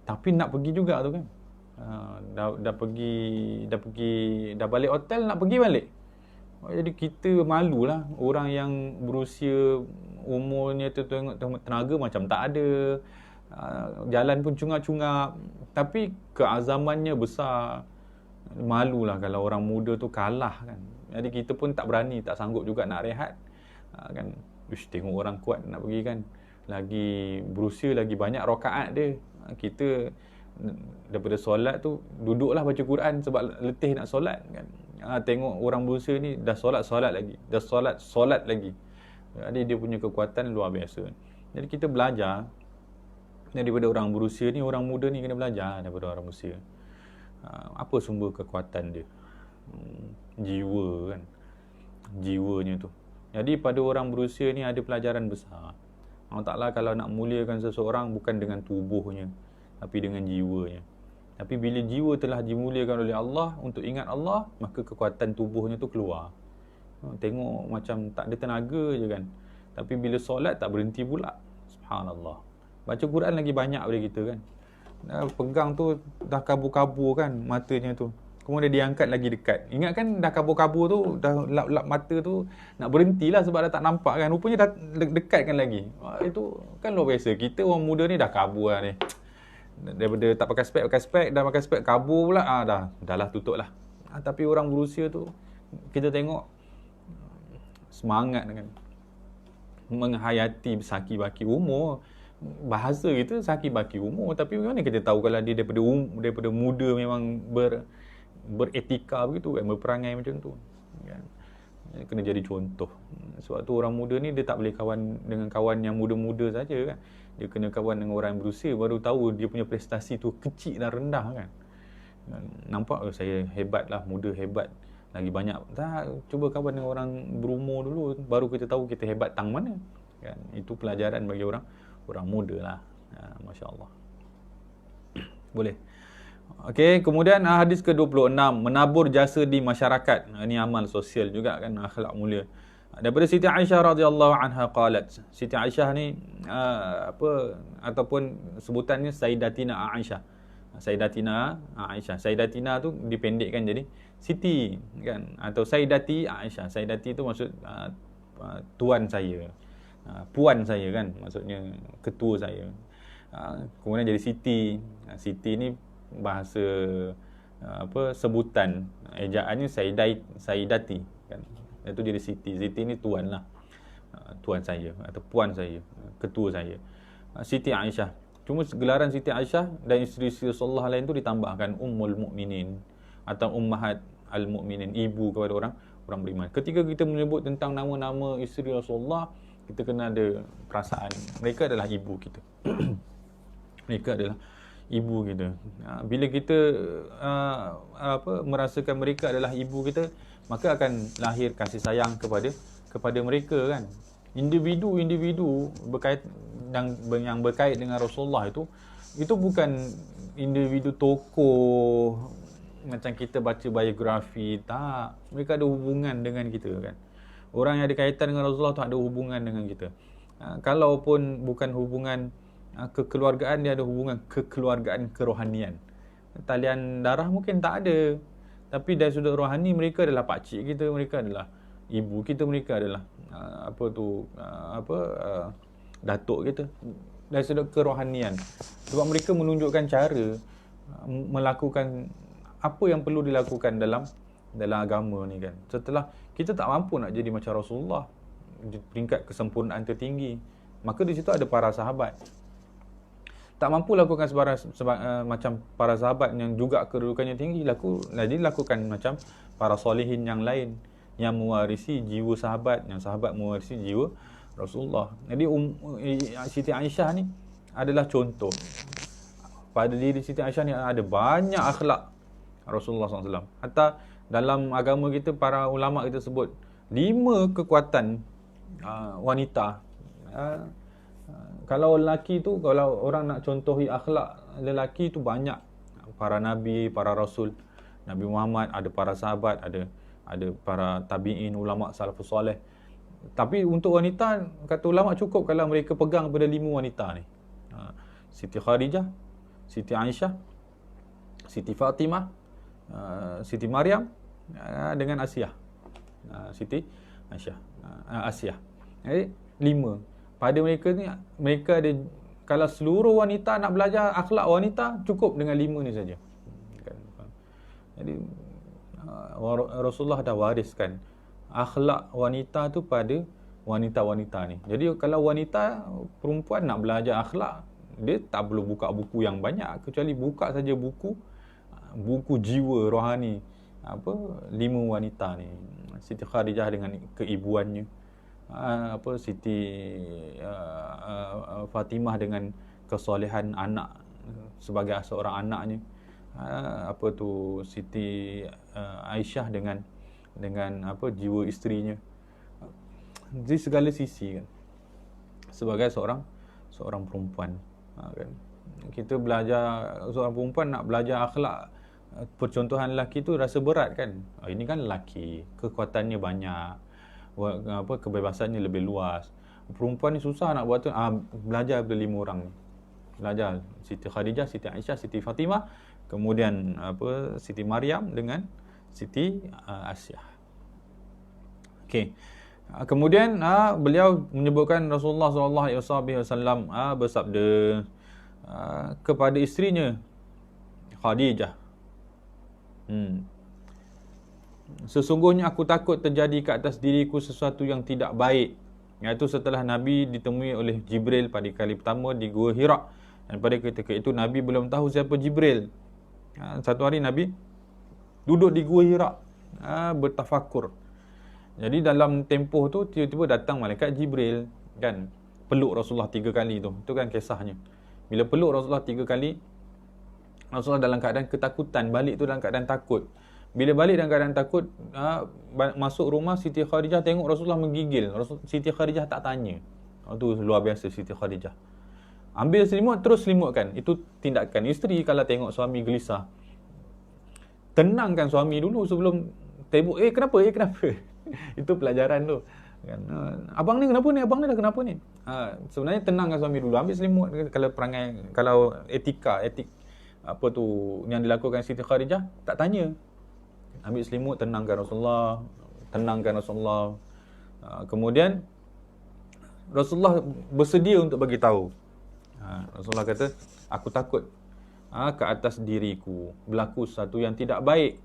tapi nak pergi juga tu kan. Dah balik hotel, nak pergi balik. Jadi kita malulah, orang yang berusia umurnya tu tengok tenaga macam tak ada, jalan pun cungap-cungap, tapi keazamannya besar. Malulah kalau orang muda tu kalah kan. Jadi kita pun tak berani, tak sanggup juga nak rehat kan. Tengok orang kuat nak pergi kan, lagi berusia, lagi banyak rakaat dia. Kita daripada solat tu duduklah baca Quran sebab letih nak solat kan. Tengok orang berusia ni dah solat lagi, dah solat lagi. Jadi dia punya kekuatan luar biasa. Jadi kita belajar daripada orang berusia ni, orang muda ni kena belajar daripada orang berusia. Apa sumber kekuatan dia? Jiwa kan, jiwanya tu. Jadi pada orang berusia ni ada pelajaran besar. Allah Ta'ala kalau nak muliakan seseorang bukan dengan tubuhnya, tapi dengan jiwanya. Tapi bila jiwa telah dimuliakan oleh Allah untuk ingat Allah, maka kekuatan tubuhnya tu keluar. Tengok macam tak ada tenaga je kan, tapi bila solat tak berhenti pula. Subhanallah. Baca Quran lagi banyak daripada kita kan. Pegang tu dah kabur-kabur kan matanya tu, kemudian diangkat lagi dekat. Ingat kan dah kabur-kabur tu, dah lap-lap mata tu, nak berhentilah sebab dah tak nampak kan, rupanya dah dekatkan lagi. Itu kan luar biasa. Kita orang muda ni dah kabur lah ni. Daripada tak pakai spek, dah pakai spek kabur pula. Dah lah, tutup lah. Tapi orang berusia tu, kita tengok semangat kan, menghayati saki baki umur. Bahasa kita saki baki umur, tapi mana kita tahu kalau dia daripada muda memang beretika begitu kan, berperangai macam tu kan. Kena jadi contoh. Sebab tu orang muda ni dia tak boleh kawan dengan kawan yang muda-muda saja kan. Dia kena kawan dengan orang yang berusia, baru tahu dia punya prestasi tu kecil dan rendah kan. Nampak saya hebat lah, muda hebat, lagi banyak. Tak, cuba kawan dengan orang berumur dulu, baru kita tahu kita hebat tang mana kan. Itu pelajaran bagi orang muda lah. Masya Allah. Boleh. Okey, kemudian hadis ke-26, menabur jasa di masyarakat. Ini amal sosial juga kan, akhlak mulia. Daripada Siti Aisyah radhiyallahu anha qalat. Siti Aisyah ni ataupun sebutannya Sayyidatina Aisyah. Sayyidatina Aisyah. Sayyidatina tu dipendekkan jadi Siti kan, atau Sayyidati Aisyah. Sayyidati tu maksud tuan saya, puan saya kan, maksudnya ketua saya. Kemudian jadi Siti. Siti ni bahasa sebutan, ejaannya Sayyidati kan. Itu jadi Siti. Siti ni tuan lah, tuan saya atau puan saya, ketua saya. Siti Aisyah. Cuma gelaran Siti Aisyah dan isteri-isteri Rasulullah lain tu ditambahkan Ummul Mukminin atau Ummahat Al-Mukminin, ibu kepada orang beriman. Ketika kita menyebut tentang nama-nama isteri Rasulullah, kita kena ada perasaan mereka adalah ibu kita. Mereka adalah ibu kita. Bila kita merasakan mereka adalah ibu kita, maka akan lahir kasih sayang kepada mereka kan. Individu yang berkait dengan Rasulullah itu bukan individu tokoh macam kita baca biografi, tak. Mereka ada hubungan dengan kita kan. Orang yang ada kaitan dengan Rasulullah tu ada hubungan dengan kita. Kalaupun bukan hubungan kekeluargaan, dia ada hubungan kekeluargaan kerohanian. Talian darah mungkin tak ada, tapi dari sudut rohani mereka adalah pakcik kita, mereka adalah ibu kita, mereka adalah datuk kita. Dari sudut kerohanian, sebab mereka menunjukkan cara melakukan apa yang perlu dilakukan dalam agama ni kan. Setelah kita tak mampu nak jadi macam Rasulullah di peringkat kesempurnaan tertinggi, maka di situ ada para sahabat. tak mampu lakukan macam para sahabat yang juga kedudukannya tinggi, jadi lakukan macam para solehin yang lain yang mewarisi jiwa sahabat, yang sahabat mewarisi jiwa Rasulullah. Jadi Siti Aisyah ni adalah contoh. Pada diri Siti Aisyah ni ada banyak akhlak Rasulullah SAW. Hatta dalam agama kita, para ulama kita sebut 5 kekuatan wanita. Kalau lelaki tu, kalau orang nak contohi akhlak lelaki tu banyak. Para nabi, para rasul, Nabi Muhammad, ada para sahabat, ada para tabi'in, ulama salafus soleh. Tapi untuk wanita, kata ulama cukup kalau mereka pegang pada 5 wanita ni. Siti Khadijah, Siti Aisyah, Siti Fatimah, Siti Maryam dengan Asiyah. Siti Aisyah, Asiyah. Jadi 5. Pada mereka ni, mereka ada, kalau seluruh wanita nak belajar akhlak wanita, cukup dengan 5 ni saja. Jadi Rasulullah dah wariskan akhlak wanita tu pada wanita-wanita ni. Jadi kalau wanita, perempuan nak belajar akhlak, dia tak perlu buka buku yang banyak, kecuali buka saja buku jiwa rohani 5 wanita ni. Siti Khadijah dengan keibuannya, Siti Fatimah dengan kesolehan anak sebagai seorang anaknya, Siti Aisyah dengan jiwa isterinya. Di segala sisi kan, sebagai seorang perempuan kan. Kita belajar, seorang perempuan nak belajar akhlak percontohan lelaki tu rasa berat kan. Ini kan lelaki, kekuatannya banyak, kebebasannya lebih luas. Perempuan ni susah nak buat tu. Belajar pada 5 orang ni. Belajar Siti Khadijah, Siti Aisyah, Siti Fatimah, kemudian Siti Maryam dengan Siti Asiyah. Okey. Kemudian beliau menyebutkan Rasulullah SAW bersabda kepada isterinya Khadijah, sesungguhnya aku takut terjadi ke atas diriku sesuatu yang tidak baik, iaitu setelah Nabi ditemui oleh Jibril pada kali pertama di Gua Hira, dan pada ketika itu Nabi belum tahu siapa Jibril. Satu hari Nabi duduk di Gua Hira bertafakur. Jadi dalam tempoh tu tiba-tiba datang malaikat Jibril kan, peluk Rasulullah 3 kali tu. Itu kan kisahnya. Bila peluk Rasulullah 3 kali, Rasulullah dalam keadaan ketakutan, balik tu dalam keadaan takut. Bila balik dalam keadaan takut, masuk rumah, Siti Khadijah tengok Rasulullah menggigil. Siti Khadijah tak tanya. Itu luar biasa Siti Khadijah. Ambil selimut, terus selimutkan. Itu tindakan isteri kalau tengok suami gelisah. Tenangkan suami dulu sebelum tebuk. Kenapa? Itu pelajaran tu. Kan? Abang ni kenapa ni? Abang ni dah kenapa ni? Sebenarnya tenangkan suami dulu. Ambil selimut. Kalau perangai, kalau etik yang dilakukan Siti Khadijah, tak tanya. Ambil selimut, tenangkan Rasulullah. Kemudian Rasulullah bersedia untuk bagi tahu. Rasulullah kata, aku takut ke atas diriku berlaku sesuatu yang tidak baik.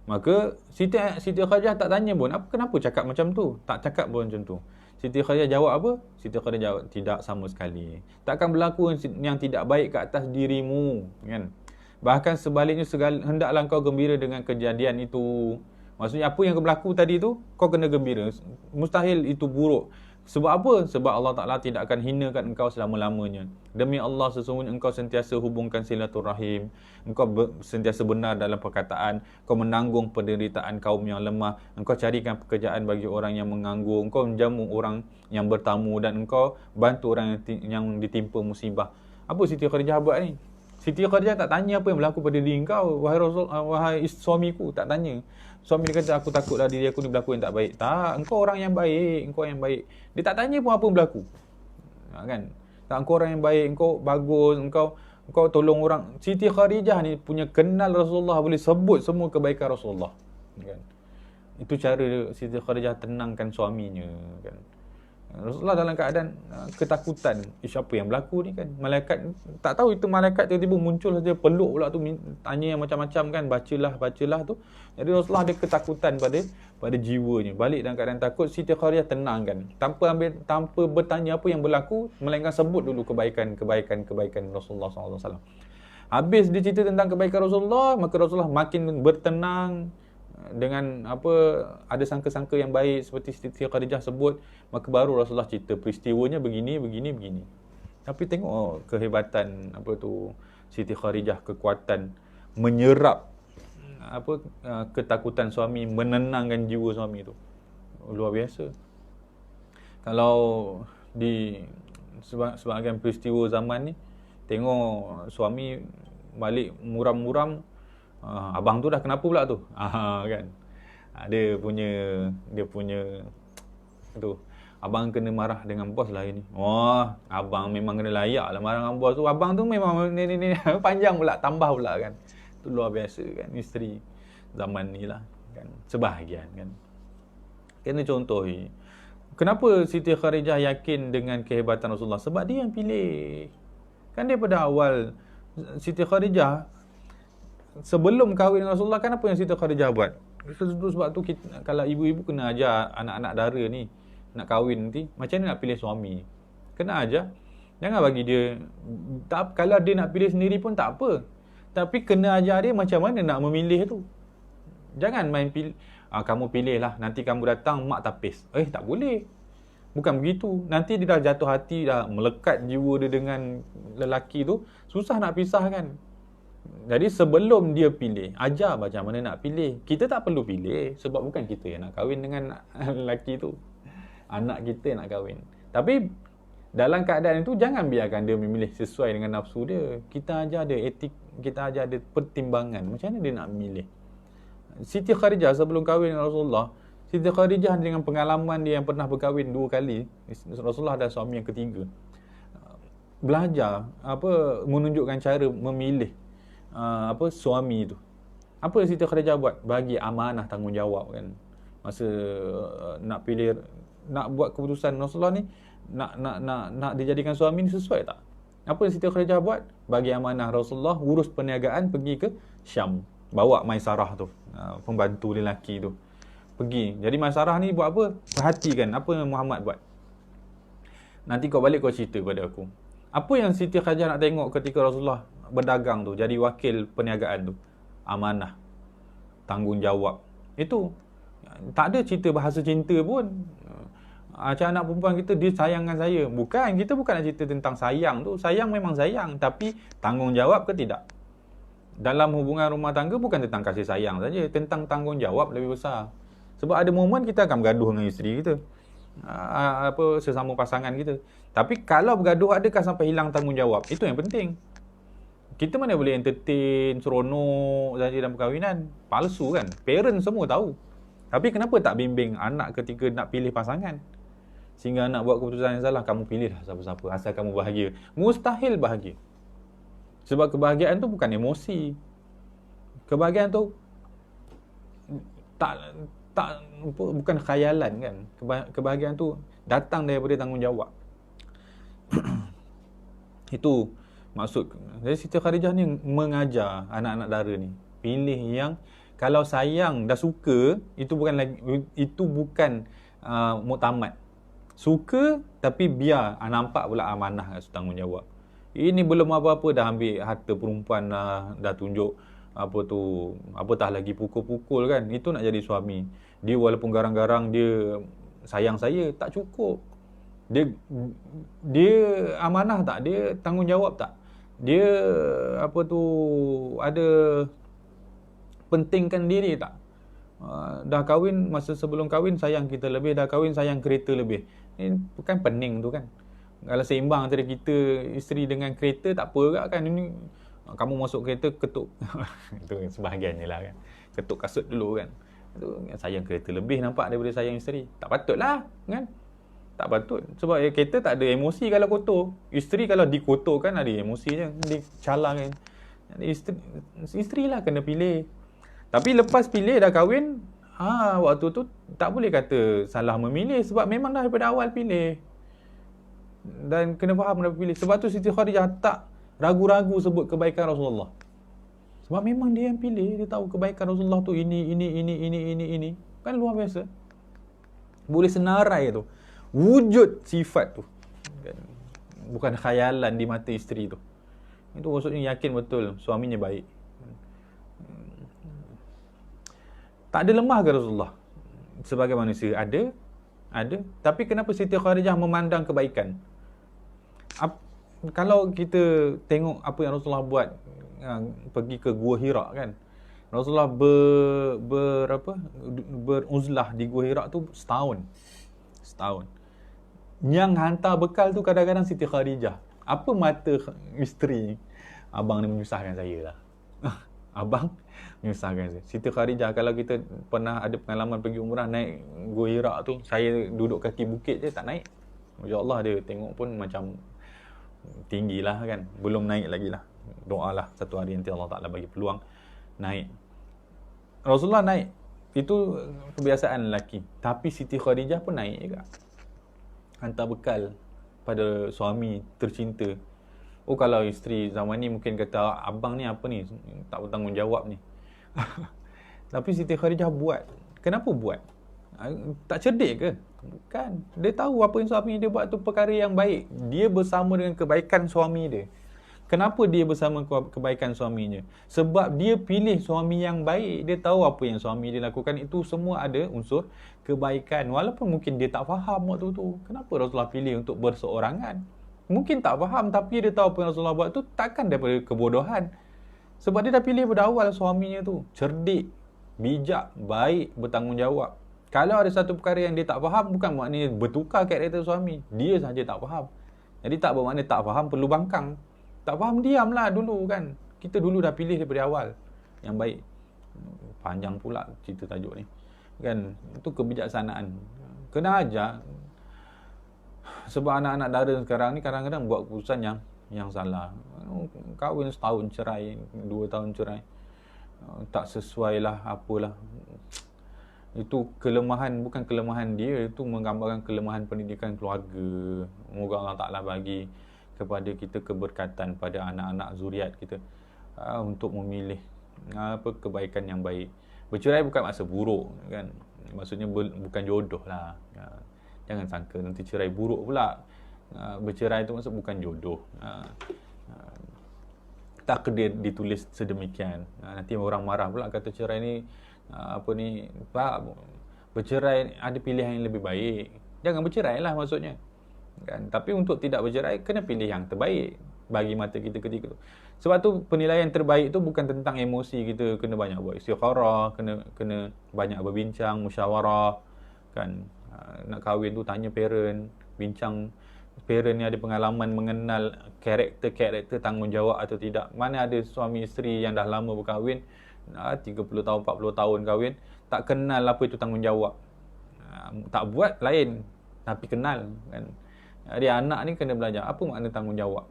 Maka Siti Khadijah tak tanya pun, kenapa cakap macam tu? Tak cakap pun macam tu. Siti Khadijah jawab apa? Siti Khadijah jawab, tidak sama sekali. Takkan berlaku yang tidak baik ke atas dirimu, kan? Bahkan sebaliknya, hendaklah kau gembira dengan kejadian itu. Maksudnya apa yang berlaku tadi tu, kau kena gembira. Mustahil itu buruk. Sebab apa? Sebab Allah Ta'ala tidak akan hinakan engkau selama-lamanya. Demi Allah, sesungguhnya engkau sentiasa hubungkan silaturahim. Engkau sentiasa benar dalam perkataan. Engkau menanggung penderitaan kaum yang lemah. Engkau carikan pekerjaan bagi orang yang menganggur. Engkau menjamu orang yang bertamu. Dan engkau bantu orang yang ditimpa musibah. Apa Siti Khadijah buat ni? Siti Khadijah tak tanya apa yang berlaku pada diri engkau, wahai suamiku. Tak tanya. Suami dia kata, aku takutlah diri aku ni berlaku yang tak baik. Tak, engkau orang yang baik. Dia tak tanya pun apa yang berlaku. Kan? Tak, engkau orang yang baik, engkau bagus, engkau tolong orang. Siti Khadijah ni punya kenal Rasulullah, boleh sebut semua kebaikan Rasulullah. Kan? Itu cara Siti Khadijah tenangkan suaminya. Kan? Rasulullah dalam keadaan ketakutan. Apa yang berlaku ni kan? Malaikat tak tahu, itu malaikat tiba-tiba muncul saja, peluk pula tu, tanya yang macam-macam kan, bacalah tu. Jadi Rasulullah ada ketakutan pada jiwanya. Balik dalam keadaan takut, Siti Khadijah tenangkan. Tanpa bertanya apa yang berlaku, melainkan sebut dulu kebaikan Rasulullah SAW. Habis dia cerita tentang kebaikan Rasulullah, maka Rasulullah makin bertenang, dengan ada sangka-sangka yang baik seperti Siti Khadijah sebut. Maka baru Rasulullah cerita peristiwanya begini. Tapi tengok kehebatan Siti Khadijah, kekuatan menyerap ketakutan suami, menenangkan jiwa suami itu luar biasa. Kalau di sebahagian peristiwa zaman ni, tengok suami balik muram-muram, abang tu dah kenapa pula tu? Kan. Dia punya tu, abang kena marah dengan bos lah ini. Abang memang kena layak lah marah dengan bos tu. Abang tu memang ni panjang pula, tambah pula kan. Tu luar biasa kan, isteri zaman ni lah kan, sebahagian kan. Kena contohi. Kenapa Siti Khadijah yakin dengan kehebatan Rasulullah? Sebab dia yang pilih. Kan daripada awal Siti Khadijah, sebelum kahwin dengan Rasulullah, kan apa yang Siti Khadijah buat? Sebab tu kalau ibu-ibu kena ajar anak-anak dara ni nak kahwin nanti, macam mana nak pilih suami. Kena ajar. Jangan bagi dia, kalau dia nak pilih sendiri pun tak apa, tapi kena ajar dia macam mana nak memilih tu. Jangan main pilih, kamu pilih lah, nanti kamu datang mak tapis. Tak boleh. Bukan begitu. Nanti dia dah jatuh hati, dah melekat jiwa dia dengan lelaki tu, susah nak pisahkan. Jadi sebelum dia pilih, ajar macam mana nak pilih. Kita tak perlu pilih, sebab bukan kita yang nak kahwin dengan lelaki tu. Anak kita nak kahwin. Tapi dalam keadaan itu, jangan biarkan dia memilih sesuai dengan nafsu dia. Kita ajar dia etik, kita ajar dia pertimbangan. Macam mana dia nak memilih. Siti Khadijah sebelum kahwin dengan Rasulullah, Siti Khadijah dengan pengalaman dia yang pernah berkahwin 2 kali, Rasulullah ada suami yang ketiga, belajar menunjukkan cara memilih suami itu. Apa Siti Khadijah buat? Bagi amanah, tanggungjawab kan. Masa nak pilih, nak buat keputusan Rasulullah ni, nak dijadikan suami ni sesuai tak? Apa Siti Khadijah buat? Bagi amanah Rasulullah, urus perniagaan, pergi ke Syam, bawa Maisarah tu, pembantu lelaki tu, pergi. Jadi Maisarah ni buat apa? Perhatikan apa yang Muhammad buat. Nanti kau balik kau cerita pada aku. Apa yang Siti Khadijah nak tengok ketika Rasulullah berdagang tu, jadi wakil perniagaan tu? Amanah, tanggungjawab. Itu tak ada cerita bahasa cinta pun. Macam anak perempuan kita, dia sayangkan saya. Bukan, kita bukan nak cerita tentang sayang tu. Sayang memang sayang, tapi tanggungjawab ke tidak? Dalam hubungan rumah tangga bukan tentang kasih sayang saja, tentang tanggungjawab lebih besar. Sebab ada momen kita akan bergaduh dengan isteri kita, sesama pasangan kita. Tapi kalau bergaduh, adakah sampai hilang tanggungjawab? Itu yang penting. Kita mana boleh entertain, seronok saja dalam perkahwinan. Palsu kan? Parents semua tahu. Tapi kenapa tak bimbing anak ketika nak pilih pasangan? Sehingga anak buat keputusan yang salah, kamu pilihlah siapa-siapa, asal kamu bahagia. Mustahil bahagia. Sebab kebahagiaan tu bukan emosi. Kebahagiaan tu bukan khayalan kan. Kebahagiaan tu datang daripada tanggungjawab. Itu maksud. Jadi Siti Khadijah ni mengajar anak-anak dara ni, pilih yang kalau sayang dah suka, itu bukan muktamad. Suka tapi biar nampak pula amanah kat tanggungjawab. Ini belum apa-apa dah ambil harta perempuan dah tunjuk apatah lagi pukul-pukul kan. Itu nak jadi suami. Dia walaupun garang-garang, dia sayang saya, tak cukup. Dia amanah tak? Dia tanggungjawab tak? Dia ada pentingkan diri tak? Dah kahwin, masa sebelum kahwin sayang kita lebih, dah kahwin sayang kereta lebih. Ini bukan pening tu kan. Kalau seimbang antara kita, isteri dengan kereta, tak apa juga kan. Ini kamu masuk kereta, ketuk itu sebahagiannya lah kan, ketuk kasut dulu kan. Itu sayang kereta lebih nampak daripada sayang isteri. Tak patut lah kan. Tak patut. Sebab kereta tak ada emosi kalau kotor. Isteri kalau dikotorkan ada emosi je, dicalang kan. Isteri lah kena pilih. Tapi lepas pilih dah kahwin, waktu tu tak boleh kata salah memilih sebab memang dah daripada awal pilih. Dan kena faham kenapa pilih. Sebab tu Siti Khadijah tak ragu-ragu sebut kebaikan Rasulullah. Sebab memang dia yang pilih, dia tahu kebaikan Rasulullah tu ini. Kan luar biasa. Boleh senarai tu. Wujud sifat tu. Bukan khayalan di mata isteri tu. Itu maksudnya yakin betul suaminya baik. Tak ada lemah ke Rasulullah? Sebagai manusia ada. Tapi kenapa Siti Khadijah memandang kebaikan? Kalau kita tengok apa yang Rasulullah buat, pergi ke Gua Hira kan. Rasulullah beruzlah di Gua Hira tu setahun. Yang hantar bekal tu kadang-kadang Siti Khadijah. Apa mata isteri? Abang ni menyusahkan saya lah. Abang menyusahkan saya. Siti Khadijah, kalau kita pernah ada pengalaman pergi umrah naik Gua Hira tu, saya duduk kaki bukit je tak naik. Masya-Allah, dia tengok pun macam tinggi lah kan. Belum naik lagi lah. Doalah satu hari nanti Allah Ta'ala bagi peluang naik. Rasulullah naik. Itu kebiasaan lelaki. Tapi Siti Khadijah pun naik juga. Hantar bekal pada suami tercinta. Kalau isteri zaman ni mungkin kata, abang ni apa ni, tak bertanggungjawab ni. Tapi Siti Khadijah buat. Kenapa buat? Tak cerdik ke? Bukan. Dia tahu apa yang suami dia buat tu perkara yang baik. Dia bersama dengan kebaikan suami dia. Kenapa dia bersama kebaikan suaminya? Sebab dia pilih suami yang baik. Dia tahu apa yang suami dia lakukan itu semua ada unsur kebaikan. Walaupun mungkin dia tak faham waktu tu. Kenapa Rasulullah pilih untuk berseorangan? Mungkin tak faham, tapi dia tahu apa yang Rasulullah buat tu takkan daripada kebodohan. Sebab dia dah pilih pada awal suaminya tu. Cerdik, bijak, baik, bertanggungjawab. Kalau ada satu perkara yang dia tak faham, bukan maknanya bertukar karakter suami. Dia sahaja tak faham. Jadi tak bermakna tak faham perlu bangkang. Tak faham, diamlah dulu kan. Kita dulu dah pilih daripada awal yang baik. Panjang pula cerita tajuk ni. Kan, itu kebijaksanaan. Kena ajar. Sebab anak-anak dara sekarang ni kadang-kadang buat keputusan yang salah. Kahwin setahun cerai, 2 tahun cerai. Tak sesuai lah, apalah. Itu kelemahan, bukan kelemahan dia, itu menggambarkan kelemahan pendidikan keluarga. Moga Allah Ta'ala bagi kepada kita keberkatan pada anak-anak zuriat kita untuk memilih kebaikan yang baik. Bercerai bukan maksud buruk kan. Maksudnya bukan jodoh lah. Jangan sangka nanti cerai buruk pula. Bercerai itu maksud bukan jodoh. Takdir ditulis sedemikian. Nanti orang marah pula kata cerai ni Pak, bercerai ada pilihan yang lebih baik. Jangan bercerai lah maksudnya. Kan? Tapi untuk tidak bercerai, kena pilih yang terbaik bagi mata kita ketika tu. Sebab tu penilaian terbaik tu bukan tentang emosi. Kita kena banyak buat istikharah, kena banyak berbincang, musyawarah kan. Nak kahwin tu tanya parent, bincang parent ni ada pengalaman mengenal karakter tanggungjawab atau tidak. Mana ada suami isteri yang dah lama berkahwin, 30 tahun, 40 tahun kahwin, tak kenal apa itu tanggungjawab. Tak buat lain, tapi kenal kan. Jadi anak ni kena belajar apa makna tanggungjawab.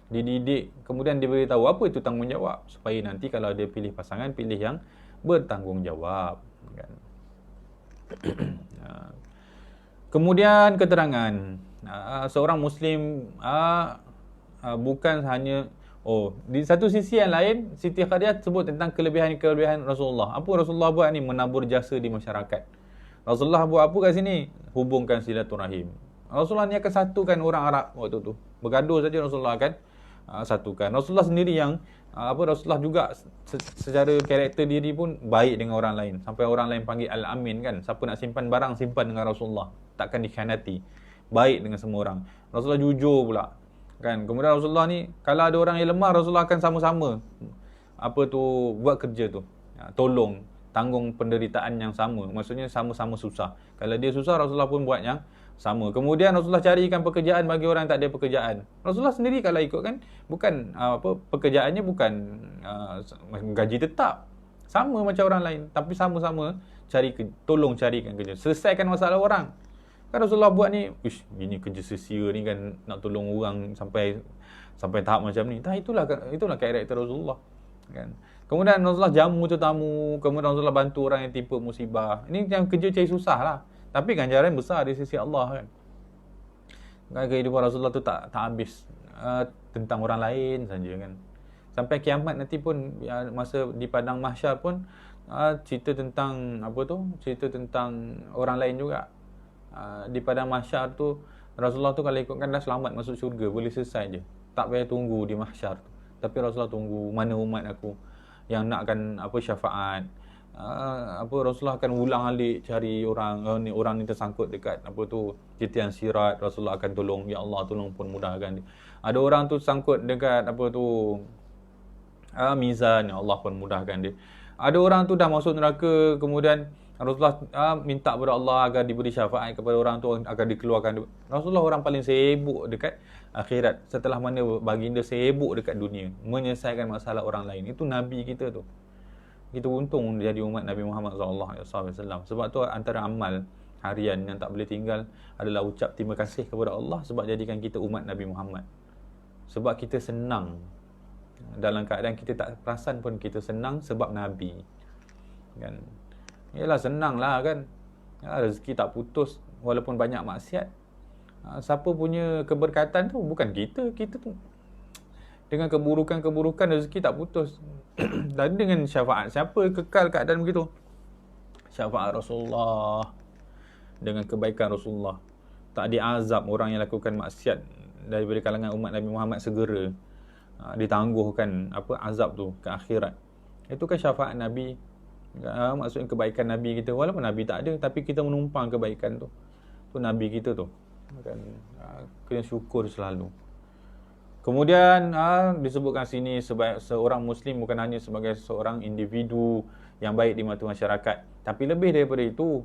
Dididik, kemudian dia beritahu apa itu tanggungjawab supaya nanti kalau dia pilih pasangan, pilih yang bertanggungjawab kan. Kemudian keterangan seorang Muslim bukan hanya di satu sisi yang lain, Siti Khadijah sebut tentang kelebihan-kelebihan Rasulullah. Apa Rasulullah buat ni? Menabur jasa di masyarakat. Rasulullah buat apa kat sini? Hubungkan silaturahim. Rasulullah ni akan satukan orang Arab waktu tu. Bergaduh saja Rasulullah akan satukan. Rasulullah sendiri yang Rasulullah juga secara karakter diri pun baik dengan orang lain. Sampai orang lain panggil Al-Amin kan. Siapa nak simpan barang, simpan dengan Rasulullah. Takkan dikhianati. Baik dengan semua orang. Rasulullah jujur pula. Kan? Kemudian Rasulullah ni, kalau ada orang yang lemah, Rasulullah akan sama-sama buat kerja tu. Tolong, tanggung penderitaan yang sama. Maksudnya sama-sama susah. Kalau dia susah, Rasulullah pun buat yang sama. Kemudian Rasulullah carikan pekerjaan bagi orang yang tak ada pekerjaan. Rasulullah sendiri kalau ikut kan, bukan pekerjaannya bukan gaji tetap. Sama macam orang lain, tapi sama-sama tolong carikan kerja. Selesaikan masalah orang. Kan Rasulullah buat ni, ini kerja sia-sia ni kan, nak tolong orang sampai tahap macam ni. Itulah karakter Rasulullah. kan. Kemudian Rasulullah jamu tetamu, kemudian Rasulullah bantu orang yang timpa musibah. Ini yang kerja cari susah lah, tapi ganjaran besar di sisi Allah kan. Kehidupan Rasulullah tu tak habis tentang orang lain saja kan. Sampai kiamat nanti pun masa di padang mahsyar pun cerita tentang cerita tentang orang lain juga. Di padang mahsyar tu Rasulullah tu kalau ikutkan dah selamat masuk syurga, boleh selesai je. Tak payah tunggu di mahsyar tu. Tapi Rasulullah tunggu mana umat aku yang nakkan syafaat. Rasulullah akan ulang alik cari orang ni tersangkut dekat titian sirat. Rasulullah akan tolong, ya Allah tolong pun mudahkan dia. Ada orang tu sangkut dekat mizan, ya Allah pun mudahkan dia. Ada orang tu dah masuk neraka, kemudian Rasulullah minta kepada Allah agar diberi syafaat kepada orang tu agar dikeluarkan. Rasulullah orang paling sibuk dekat akhirat, setelah mana baginda sibuk dekat dunia menyelesaikan masalah orang lain. Itu Nabi kita tu. Kita untung jadi umat Nabi Muhammad SAW. Sebab tu antara amal harian yang tak boleh tinggal adalah ucap terima kasih kepada Allah sebab jadikan kita umat Nabi Muhammad. Sebab kita senang, dalam keadaan kita tak perasan pun kita senang sebab Nabi kan. Yalah senang lah kan, rezeki tak putus walaupun banyak maksiat. Siapa punya keberkatan tu? Bukan kita. Kita tu dengan keburukan-keburukan rezeki tak putus. Dan dengan syafaat siapa kekal keadaan begitu? Syafaat Rasulullah. Dengan kebaikan Rasulullah, tak diazab orang yang lakukan maksiat daripada kalangan umat Nabi Muhammad, segera ditangguhkan azab tu ke akhirat. Itu kan syafaat Nabi. Maksudnya kebaikan Nabi kita. Walaupun Nabi tak ada, tapi kita menumpang kebaikan tu. Tu Nabi kita tu kan. Kena syukur selalu. Kemudian disebutkan sini seorang Muslim bukan hanya sebagai seorang individu yang baik di mata masyarakat, tapi lebih daripada itu,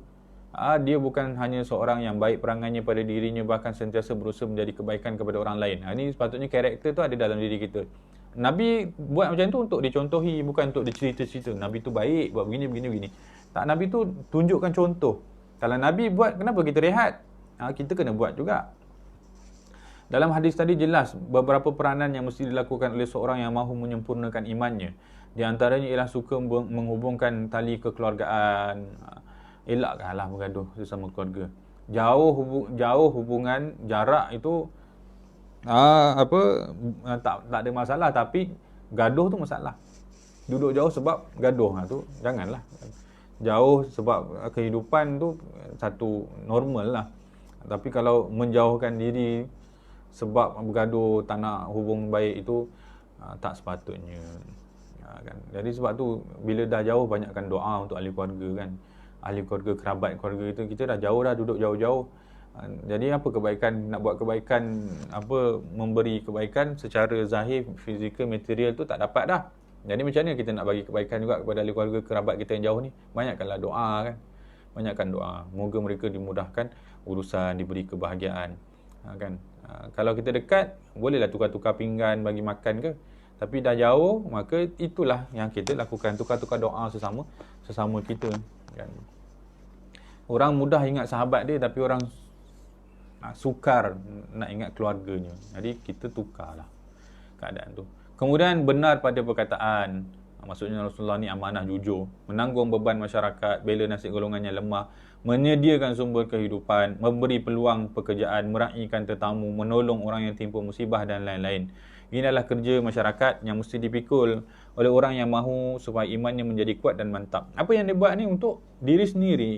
dia bukan hanya seorang yang baik perangannya pada dirinya, bahkan sentiasa berusaha menjadi kebaikan kepada orang lain. Ini sepatutnya karakter tu ada dalam diri kita. Nabi buat macam tu untuk dicontohi, bukan untuk dicerita-cerita. Nabi tu baik, buat begini. Tak, Nabi tu tunjukkan contoh. Kalau Nabi buat, kenapa kita rehat? Kita kena buat juga. Dalam hadis tadi jelas beberapa peranan yang mesti dilakukan oleh seorang yang mahu menyempurnakan imannya. Di antaranya ialah suka menghubungkan tali kekeluargaan. Elakkanlah bergaduh sesama keluarga. Jauh hubungan, jarak itu tak ada masalah, tapi gaduh tu masalah. Duduk jauh sebab gaduh tu janganlah. Jauh sebab kehidupan tu satu normal lah. Tapi kalau menjauhkan diri sebab bergaduh, tak nak hubung baik, itu tak sepatutnya kan. Jadi sebab tu bila dah jauh, banyakkan doa untuk ahli keluarga kan. Ahli keluarga, kerabat keluarga itu, kita dah jauh dah, duduk jauh-jauh. Jadi apa kebaikan, nak buat kebaikan, memberi kebaikan secara zahir, fizikal, material tu tak dapat dah. Jadi macam mana kita nak bagi kebaikan juga kepada ahli keluarga, kerabat kita yang jauh ni? Banyakkanlah doa kan. Banyakkan doa, moga mereka dimudahkan urusan, diberi kebahagiaan kan. Kalau kita dekat, bolehlah tukar-tukar pinggan bagi makan ke. Tapi dah jauh, maka itulah yang kita lakukan, tukar-tukar doa sesama kita kan. Orang mudah ingat sahabat dia, tapi orang sukar nak ingat keluarganya. Jadi kita tukarlah keadaan tu. Kemudian benar pada perkataan. Maksudnya Rasulullah ni amanah, jujur, menanggung beban masyarakat, bela nasib golongan yang lemah, menyediakan sumber kehidupan, memberi peluang pekerjaan, meraihkan tetamu, menolong orang yang timpa musibah dan lain-lain. Ini adalah kerja masyarakat yang mesti dipikul oleh orang yang mahu supaya imannya menjadi kuat dan mantap. Apa yang dia buat ni untuk diri sendiri.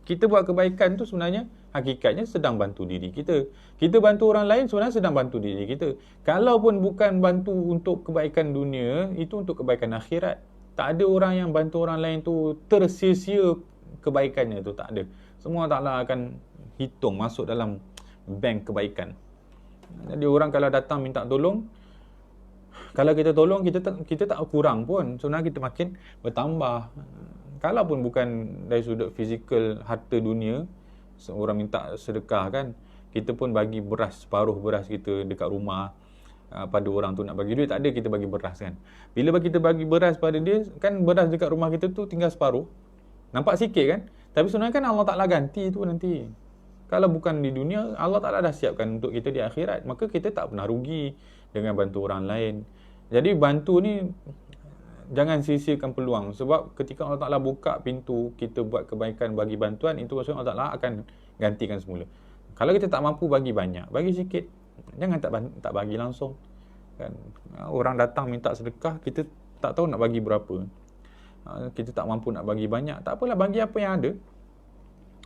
Kita buat kebaikan tu sebenarnya hakikatnya sedang bantu diri kita. Kita bantu orang lain sebenarnya sedang bantu diri kita. Kalaupun bukan bantu untuk kebaikan dunia, itu untuk kebaikan akhirat. Tak ada orang yang bantu orang lain tu tersia-sia kebaikannya tu, tak ada. Semua taklah akan hitung masuk dalam bank kebaikan. Jadi orang kalau datang minta tolong, kalau kita tolong, kita tak kurang pun. Sebenarnya kita makin bertambah. Kalaupun bukan dari sudut fizikal harta dunia, orang minta sedekah kan, kita pun bagi beras, separuh beras kita dekat rumah pada orang tu nak bagi duit, tak ada, kita bagi beras kan. Bila kita bagi beras pada dia, kan beras dekat rumah kita tu tinggal separuh. Nampak sikit kan? Tapi sebenarnya kan Allah Ta'ala ganti tu nanti. Kalau bukan di dunia, Allah Ta'ala dah siapkan untuk kita di akhirat. Maka kita tak pernah rugi dengan bantu orang lain. Jadi bantu ni jangan sia-siakan peluang, sebab ketika Allah Ta'ala buka pintu kita buat kebaikan, bagi bantuan, itu maksudnya Allah Ta'ala akan gantikan semula. Kalau kita tak mampu bagi banyak, bagi sikit, jangan tak bagi langsung kan. Orang datang minta sedekah, kita tak tahu nak bagi berapa, kita tak mampu nak bagi banyak, tak apalah, bagi apa yang ada,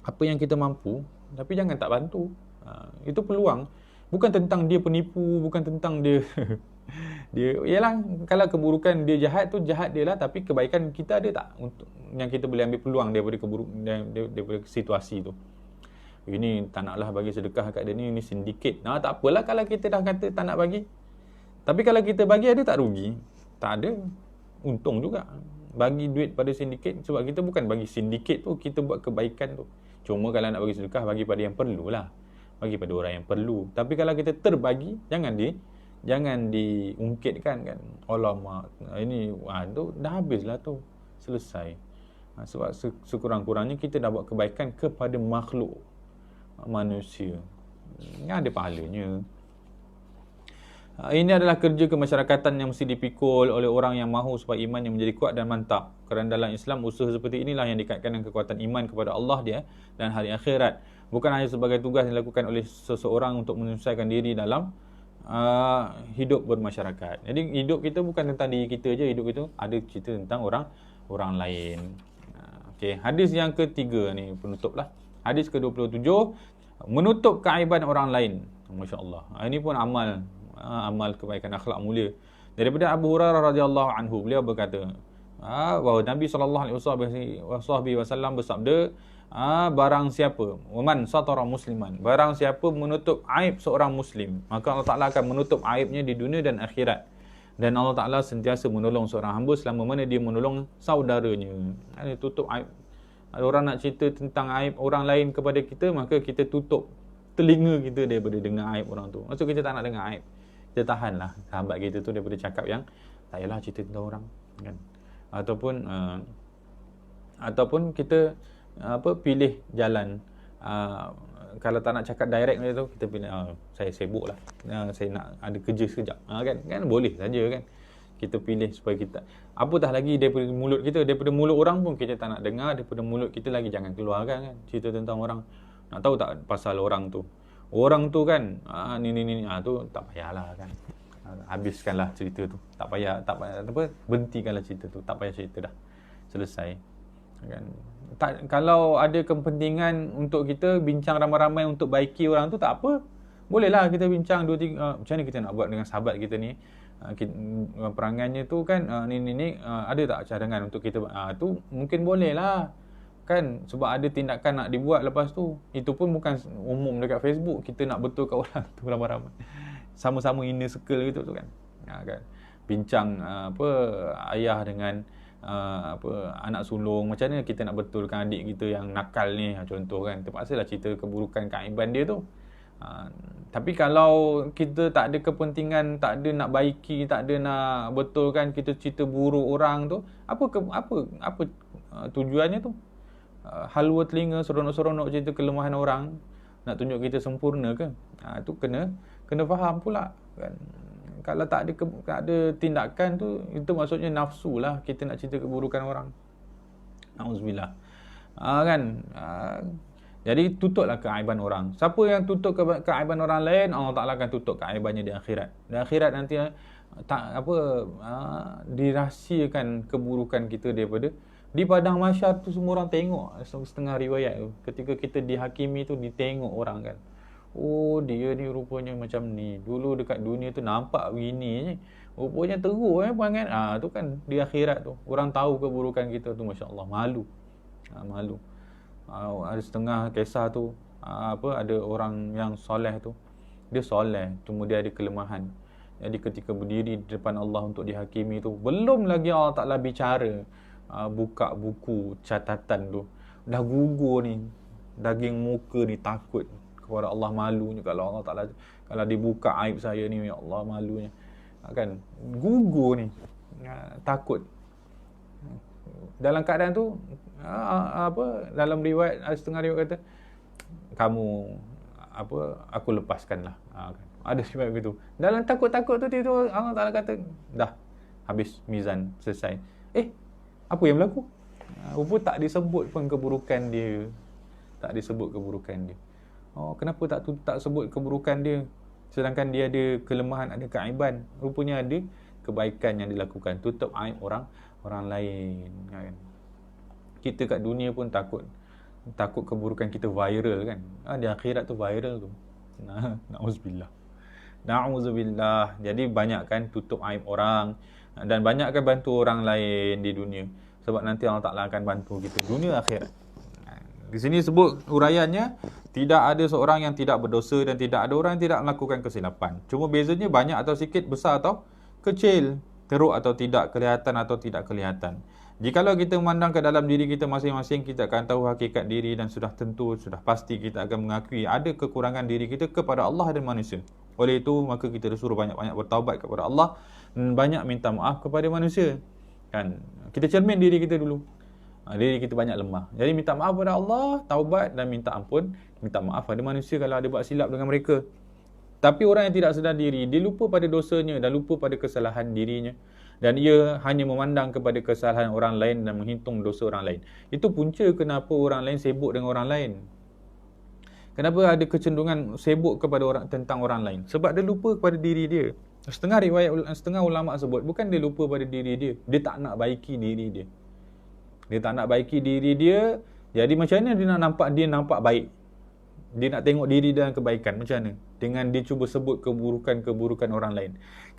apa yang kita mampu, tapi jangan tak bantu. Itu peluang. Bukan tentang dia penipu, bukan tentang dia dia ialah, kalau keburukan dia jahat tu jahat dia lah, tapi kebaikan kita ada tak untuk yang kita boleh ambil peluang daripada daripada situasi tu. Ini tak naklah bagi sedekah kat dia ni sindiket. Tak apalah kalau kita dah kata tak nak bagi. Tapi kalau kita bagi, ada tak rugi? Tak ada. Untung juga. Bagi duit pada sindiket, sebab kita bukan bagi sindiket tu, kita buat kebaikan tu. Cuma kalau nak bagi sedekah, bagi pada yang perlu lah. Bagi pada orang yang perlu. Tapi kalau kita terbagi, jangan diungkitkan kan. Alamak, ini tu dah habislah tu. Selesai. Sebab sekurang-kurangnya kita dah buat kebaikan kepada makhluk manusia. Ada pahalanya. Ini adalah kerja kemasyarakatan yang mesti dipikul oleh orang yang mahu supaya imannya menjadi kuat dan mantap. Kerana dalam Islam, usaha seperti inilah yang dikaitkan dengan kekuatan iman kepada Allah dia dan hari akhirat. Bukan hanya sebagai tugas yang dilakukan oleh seseorang untuk menyelesaikan diri dalam hidup bermasyarakat. Jadi hidup kita bukan tentang diri kita je, hidup itu ada cerita tentang orang lain. Okey, hadis yang ketiga ni penutup lah. Hadis ke-27, menutup keaiban orang lain. Masya-Allah. Ini pun amal kebaikan, akhlak mulia. Daripada Abu Hurairah radhiyallahu anhu, beliau berkata bahawa Nabi SAW bersabda, barang siapa man satara musliman, barang siapa menutup aib seorang muslim, maka Allah Ta'ala akan menutup aibnya di dunia dan akhirat. Dan Allah Ta'ala sentiasa menolong seorang hamba selama mana dia menolong saudaranya. Tutup aib. Orang nak cerita tentang aib orang lain kepada kita, maka kita tutup telinga kita daripada dengar aib orang tu. Maksud kita tak nak dengar aib, kita tahanlah sahabat kita tu daripada cakap yang tak payahlah cerita tentang orang kan. Ataupun kita pilih jalan, kalau tak nak cakap direct macam tu, kita pilih saya sibuk lah, saya nak ada kerja sekejap kan boleh saja kan. Kita pilih supaya kita, apatah lagi daripada mulut kita, daripada mulut orang pun kita tak nak dengar, daripada mulut kita lagi jangan keluarkan kan cerita tentang orang. Nak tahu tak pasal orang tu kan ni tu tak payahlah kan. Habiskanlah cerita tu, tak payah berhentikanlah cerita tu, tak payah cerita dah, selesai kan. Kalau ada kepentingan untuk kita bincang ramai-ramai untuk baiki orang tu, tak apa, bolehlah kita bincang 2-3 macam mana kita nak buat dengan sahabat kita ni, perangannya tu kan ada tak cadangan untuk kita, tu mungkin bolehlah kan, sebab ada tindakan nak dibuat lepas tu. Itu pun bukan umum dekat Facebook, kita nak betulkan orang tu ramai-ramai, sama-sama inner circle gitu tu kan. Kan bincang ayah dengan anak sulung, macam mana kita nak betulkan adik kita yang nakal ni, contoh kan. Terpaksalah cerita keburukan keaiban dia tu. Tapi kalau kita tak ada kepentingan, tak ada nak baiki, tak ada nak betulkan, kita cerita buruk orang tu, apa tujuannya tu? Halwa telinga, seronok-seronok cerita kelemahan orang, nak tunjuk kita sempurna ke? Itu kena faham pula kan. Kalau tak ada tindakan tu, itu maksudnya nafsu lah, kita nak cerita keburukan orang. Auzubillah. Kan? Jadi tutuplah keaiban orang. Siapa yang tutup keaiban orang lain, Allah Ta'ala akan tutup keaibannya di akhirat. Di akhirat nanti dirahsiakan keburukan kita daripada di padang mahsyar tu, semua orang tengok. Setengah riwayat tu, ketika kita dihakimi tu, ditengok orang kan. Oh, dia ni rupanya macam ni. Dulu dekat dunia tu nampak begini je, rupanya teruk perangai. Tu kan di akhirat tu, orang tahu keburukan kita tu, masya-Allah, malu. Malu. Ada setengah kisah tu, ada orang yang soleh tu, dia soleh, cuma dia ada kelemahan. Jadi ketika berdiri di depan Allah untuk dihakimi tu, belum lagi Allah Ta'ala bicara, buka buku catatan tu, dah gugur ni, daging muka ni takut kepada Allah, malunya kalau Allah Ta'ala, kalau dibuka aib saya ni, ya Allah, malunya kan, gugur ni, takut. Dalam keadaan tu dalam riwayat, setengah riwayat kata, kamu aku lepaskanlah, kan? Ada riwayat begitu. Dalam takut-takut tu Allah Ta'ala kata, dah habis mizan, selesai. apa yang berlaku? Rupa tak disebut pun keburukan dia. Tak disebut keburukan dia. Kenapa tak sebut keburukan dia? Sedangkan dia ada kelemahan, ada keaiban. Rupanya ada kebaikan yang dilakukan. Tutup aib orang lain, kan? Kita kat dunia pun takut keburukan kita viral, kan? Di akhirat tu viral tu. Na'udzubillah. Jadi banyakkan tutup aib orang dan banyakkan bantu orang lain di dunia. Sebab nanti Allah Ta'ala akan bantu kita dunia akhirat. Di sini sebut uraiannya, tidak ada seorang yang tidak berdosa dan tidak ada orang yang tidak melakukan kesilapan. Cuma bezanya banyak atau sikit, besar atau kecil, teruk atau tidak, kelihatan atau tidak kelihatan. Jikalau kita memandang ke dalam diri kita masing-masing, kita akan tahu hakikat diri dan sudah tentu, sudah pasti kita akan mengakui ada kekurangan diri kita kepada Allah dan manusia. Oleh itu, maka kita disuruh banyak-banyak bertaubat kepada Allah dan banyak minta maaf kepada manusia. Kan? Kita cermin diri kita dulu. Diri kita banyak lemah. Jadi minta maaf kepada Allah, taubat dan minta ampun, minta maaf pada manusia kalau ada buat silap dengan mereka. Tapi orang yang tidak sedar diri, dia lupa pada dosanya dan lupa pada kesalahan dirinya. Dan ia hanya memandang kepada kesalahan orang lain dan menghitung dosa orang lain. Itu punca kenapa orang lain sibuk dengan orang lain. Kenapa ada kecenderungan sibuk kepada tentang orang lain? Sebab dia lupa kepada diri dia. Setengah ulama sebut, bukan dia lupa pada diri dia. Dia tak nak baiki diri dia. Dia tak nak baiki diri dia. Jadi macam mana dia nampak baik? Dia nak tengok diri dalam kebaikan. Macam mana? Dengan dia cuba sebut keburukan orang lain.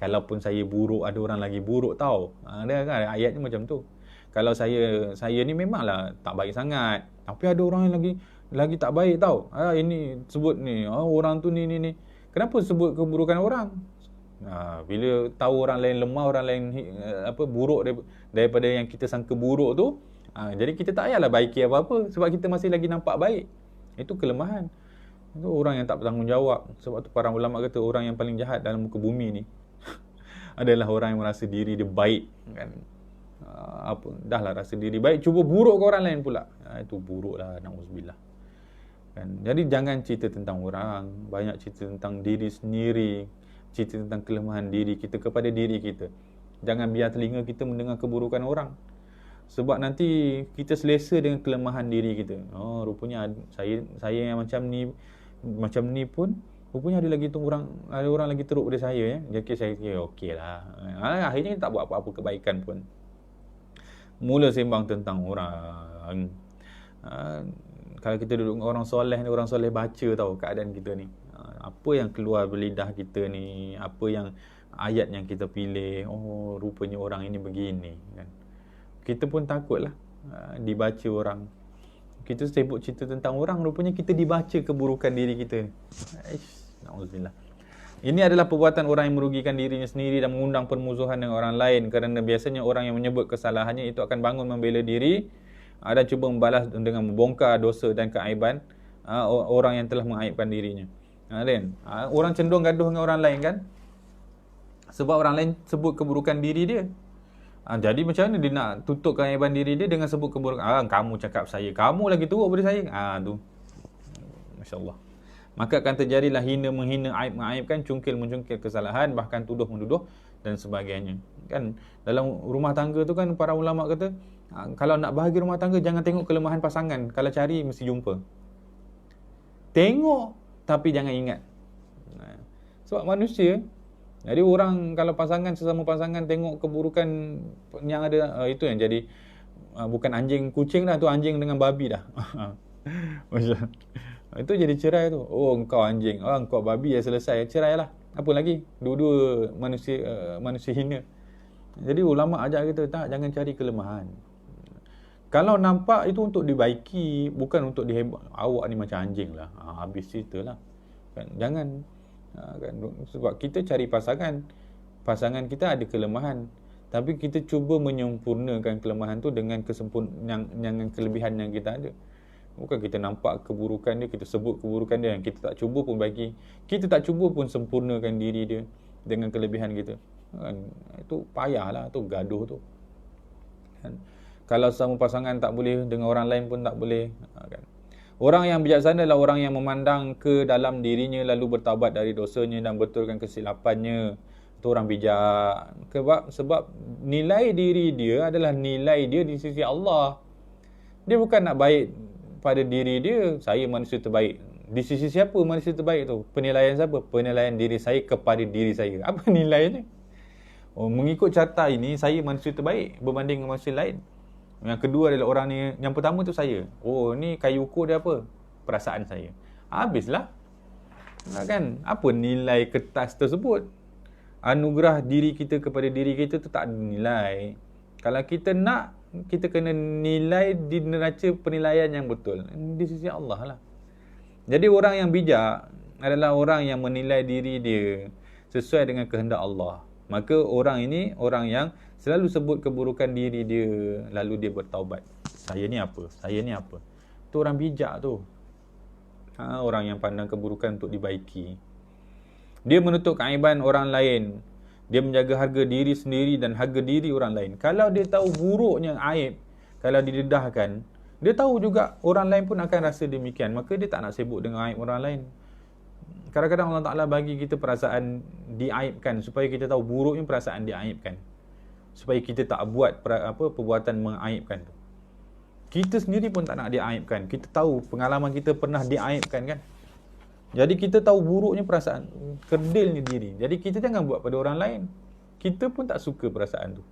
Kalaupun saya buruk, ada orang lagi buruk tau. Ada kan ayatnya macam tu. Kalau saya ni memanglah tak baik sangat. Tapi ada orang yang lagi tak baik tau. Ini sebut ni. Orang tu ni. Kenapa sebut keburukan orang? Bila tahu orang lain lemah, orang lain buruk daripada yang kita sangka buruk tu, jadi kita tak payahlah baiki apa-apa sebab kita masih lagi nampak baik. Itu kelemahan. Itu orang yang tak bertanggungjawab. Sebab tu para ulama kata orang yang paling jahat dalam muka bumi ni adalah orang yang merasa diri dia baik, kan? Dahlah rasa diri baik, cuba buruk ke orang lain pula. Itu buruklah, na'udzubillah. Kan? Jadi jangan cerita tentang orang, banyak cerita tentang diri sendiri, cerita tentang kelemahan diri kita kepada diri kita. Jangan biar telinga kita mendengar keburukan orang. Sebab nanti kita selesa dengan kelemahan diri kita. Rupanya saya yang macam ni pun rupanya ada orang lagi teruk daripada saya, ya. Jadi saya kira okeylah. Akhirnya tak buat apa-apa kebaikan pun. Mula sembang tentang orang. Kalau kita duduk dengan orang soleh baca tahu keadaan kita ni. Apa yang keluar berlidah kita ni, apa yang ayat yang kita pilih. Rupanya orang ini begini, kan? Kita pun takutlah dibaca orang. Kita sibuk cerita tentang orang, rupanya kita dibaca keburukan diri kita ni. Na'udzubillah. Ini adalah perbuatan orang yang merugikan dirinya sendiri dan mengundang permusuhan dengan orang lain, kerana biasanya orang yang menyebut kesalahannya itu akan bangun membela diri dan cuba membalas dengan membongkar dosa dan keaiban orang yang telah mengaibkan dirinya. Orang cenderung gaduh dengan orang lain, kan? Sebab orang lain sebut keburukan diri dia. Jadi macam mana dia nak tutup keaiban diri dia dengan sebut keburukan? Kamu cakap saya, kamu lagi teruk daripada saya. Tu. Masya-Allah. Maka akan terjadilah hina menghina, aib mengaibkan, cungkil mencungkil kesalahan, bahkan tuduh menuduh dan sebagainya. Kan dalam rumah tangga tu kan para ulama kata, kalau nak bahagia rumah tangga jangan tengok kelemahan pasangan, kalau cari mesti jumpa. Tengok tapi jangan ingat. Sebab manusia. Jadi orang kalau sesama pasangan tengok keburukan yang ada, itu yang jadi bukan anjing kucing dah, tu anjing dengan babi dah. Itu jadi cerai tu. Engkau anjing, engkau babi, ya selesai, cerailah. Apa lagi? Dua-dua manusia hina. Jadi ulama ajar kita jangan cari kelemahan. Kalau nampak itu untuk dibaiki, bukan untuk dihebat. Awak ni macam anjing lah. Habis ceritalah. Kan? Jangan. Kan? Sebab kita cari pasangan kita ada kelemahan, tapi kita cuba menyempurnakan kelemahan tu dengan dengan kelebihan yang kita ada. Bukan kita nampak keburukan dia, kita sebut keburukan dia, yang kita tak cuba pun kita tak cuba pun sempurnakan diri dia dengan kelebihan kita. Kan? Itu payahlah, tu gaduh tu. Kan? Kalau sama pasangan tak boleh, dengan orang lain pun tak boleh. Kan? Orang yang bijaksana adalah orang yang memandang ke dalam dirinya lalu bertaubat dari dosanya dan betulkan kesilapannya. Itu orang bijak. Sebab nilai diri dia adalah nilai dia di sisi Allah. Dia bukan nak baik pada diri dia, saya manusia terbaik. Di sisi siapa manusia terbaik tu? Penilaian siapa? Penilaian diri saya kepada diri saya. Apa nilainya? Oh, mengikut carta ini, saya manusia terbaik berbanding dengan manusia lain. Yang kedua adalah orang ni, yang pertama tu saya. Oh, ni kayu ukur dia apa? Perasaan saya. Habislah. Kan? Apa nilai kertas tersebut? Anugerah diri kita kepada diri kita tu tak ada nilai. Kalau kita nak, kita kena nilai di neraca penilaian yang betul di sisi Allah lah. Jadi orang yang bijak adalah orang yang menilai diri dia sesuai dengan kehendak Allah. Maka orang ini orang yang selalu sebut keburukan diri dia, lalu dia bertaubat. Saya ni apa? Saya ni apa? Itu orang bijak tu. Orang yang pandang keburukan untuk dibaiki. Dia menutup keaiban orang lain. Dia menjaga harga diri sendiri dan harga diri orang lain. Kalau dia tahu buruknya aib, kalau didedahkan, dia tahu juga orang lain pun akan rasa demikian. Maka dia tak nak sibuk dengan aib orang lain. Kadang-kadang Allah Ta'ala bagi kita perasaan diaibkan supaya kita tahu buruknya perasaan diaibkan. Supaya kita tak buat perbuatan mengaibkan tu. Kita sendiri pun tak nak diaibkan. Kita tahu pengalaman kita pernah diaibkan kan. Jadi kita tahu buruknya perasaan, kerdilnya diri. Jadi kita jangan buat pada orang lain. Kita pun tak suka perasaan tu.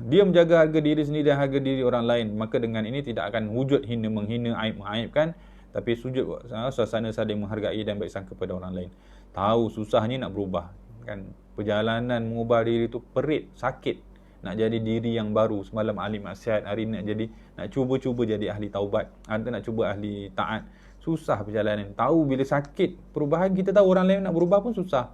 Dia menjaga harga diri sendiri dan harga diri orang lain. Maka dengan ini tidak akan wujud hina menghina, aib mengaibkan, tapi sujud suasana saling menghargai dan baik sangka kepada orang lain. Tahu susahnya nak berubah kan. Perjalanan mengubah diri tu perit, sakit. Nak jadi diri yang baru. Semalam ahli maksiat, hari ni nak cuba-cuba jadi ahli taubat. Nak cuba ahli taat. Susah perjalanan. Tahu bila sakit perubahan, kita tahu orang lain nak berubah pun susah.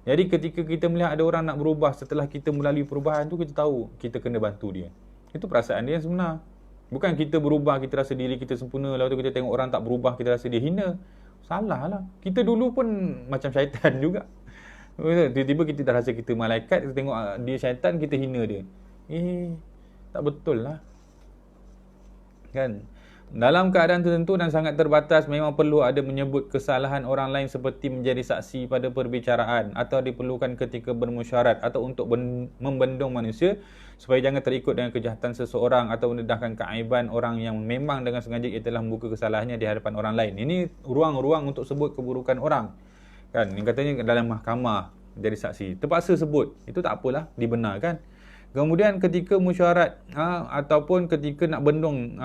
Jadi ketika kita melihat ada orang nak berubah setelah kita melalui perubahan tu, kita tahu kita kena bantu dia. Itu perasaan dia yang sebenar. Bukan kita berubah, kita rasa diri kita sempurna, lalu tu kita tengok orang tak berubah, kita rasa dia hina. Salah lah. Kita dulu pun macam syaitan juga. Tiba-tiba kita dah rasa kita malaikat, kita tengok dia syaitan, kita hina dia. Tak betul lah. Kan? Dalam keadaan tertentu dan sangat terbatas, memang perlu ada menyebut kesalahan orang lain seperti menjadi saksi pada perbicaraan atau diperlukan ketika bermusyarat atau untuk membendung manusia supaya jangan terikut dengan kejahatan seseorang atau mendedahkan keaiban orang yang memang dengan sengaja ia telah membuka kesalahannya di hadapan orang lain. Ini ruang-ruang untuk sebut keburukan orang. Kan? Yang katanya dalam mahkamah jadi saksi. Terpaksa sebut. Itu tak apalah, dibenarkan. Kemudian ketika mesyuarat ataupun ketika nak bendung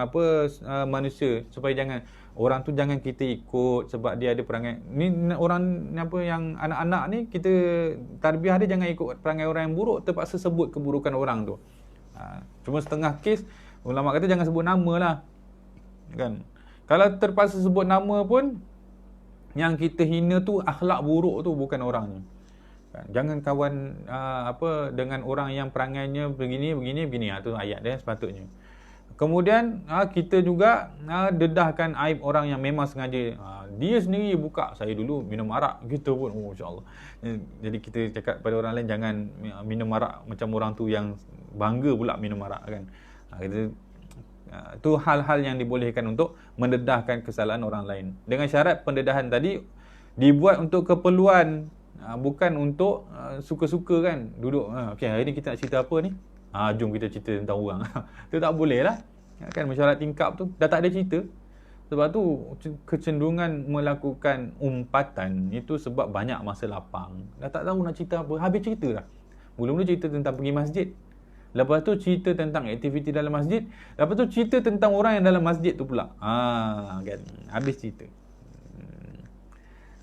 manusia supaya orang tu jangan kita ikut sebab dia ada perangai ni, orang yang anak-anak ni kita tarbiyah dia jangan ikut perangai orang yang buruk, terpaksa sebut keburukan orang tu. Cuma setengah kes ulama kata jangan sebut nama lah. Kan? Kalau terpaksa sebut nama pun yang kita hina tu akhlak buruk tu, bukan orangnya. Jangan kawan dengan orang yang perangainya begini. Itu ayat dia sepatutnya. Kemudian kita juga dedahkan aib orang yang memang sengaja. Dia sendiri buka, saya dulu minum arak gitu pun. Masya-Allah. Jadi kita cakap pada orang lain jangan minum arak macam orang tu yang bangga pula minum arak kan. Itu hal-hal yang dibolehkan untuk mendedahkan kesalahan orang lain. Dengan syarat pendedahan tadi dibuat untuk keperluan, bukan untuk suka-suka kan. Duduk, okay, hari ni kita nak cerita apa ni? Jom kita cerita tentang orang. Itu tak boleh lah. Kan mesyuarat tingkap tu dah tak ada cerita. Sebab tu kecenderungan melakukan umpatan itu sebab banyak masa lapang. Dah tak tahu nak cerita apa, habis cerita dah. Mula-mula cerita tentang pergi masjid. Lepas tu cerita tentang aktiviti dalam masjid. Lepas tu cerita tentang orang yang dalam masjid tu pula. Kan? Habis cerita.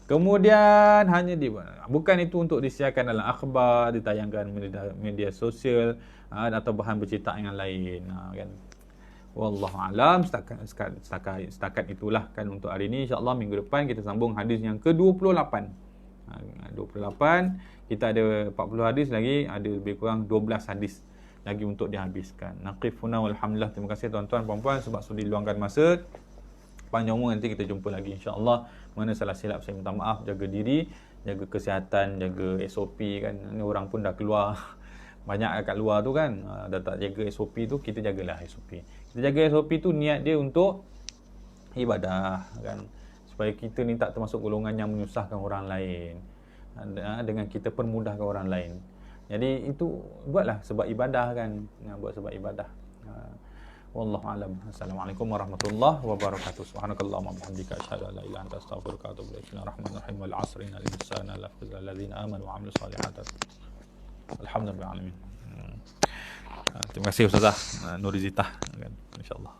Kemudian bukan itu untuk disiarkan dalam akhbar, ditayangkan media sosial atau bahan bercerita yang lain. Kan? Wallahu alam. Setakat itulah kan untuk hari ini. InsyaAllah minggu depan kita sambung hadis yang ke-28. 28, kita ada 40 hadis lagi, ada lebih kurang 12 hadis lagi untuk dihabiskan. Naqifuna walhamdulillah. Terima kasih tuan-tuan puan-puan sebab sudah diluangkan masa. Panjang umur, nanti kita jumpa lagi insya-Allah. Mana salah silap saya minta maaf. Jaga diri, jaga kesihatan, jaga SOP kan. Ni orang pun dah keluar banyak kat luar tu kan. Dah tak jaga SOP tu, kita jagalah SOP. Kita jaga SOP tu niat dia untuk ibadah kan. Supaya kita ni tak termasuk golongan yang menyusahkan orang lain. dengan kita permudahkan orang lain. Jadi itu buatlah sebab ibadah kan, buat sebab ibadah. Wallahu alam. Assalamualaikum warahmatullahi wabarakatuh. Subhanakallahumma wa bihamdika asyhadu an la ilaha illa anta astaghfiruka wa atubu ilaik. Bismillahirrahmanirrahim. Wal 'asri innal insana lafi khusr alladzina amanu wa 'amilus solihati. Alhamdulillah alamin. Terima kasih Ustazah Nurizita kan, insyaallah.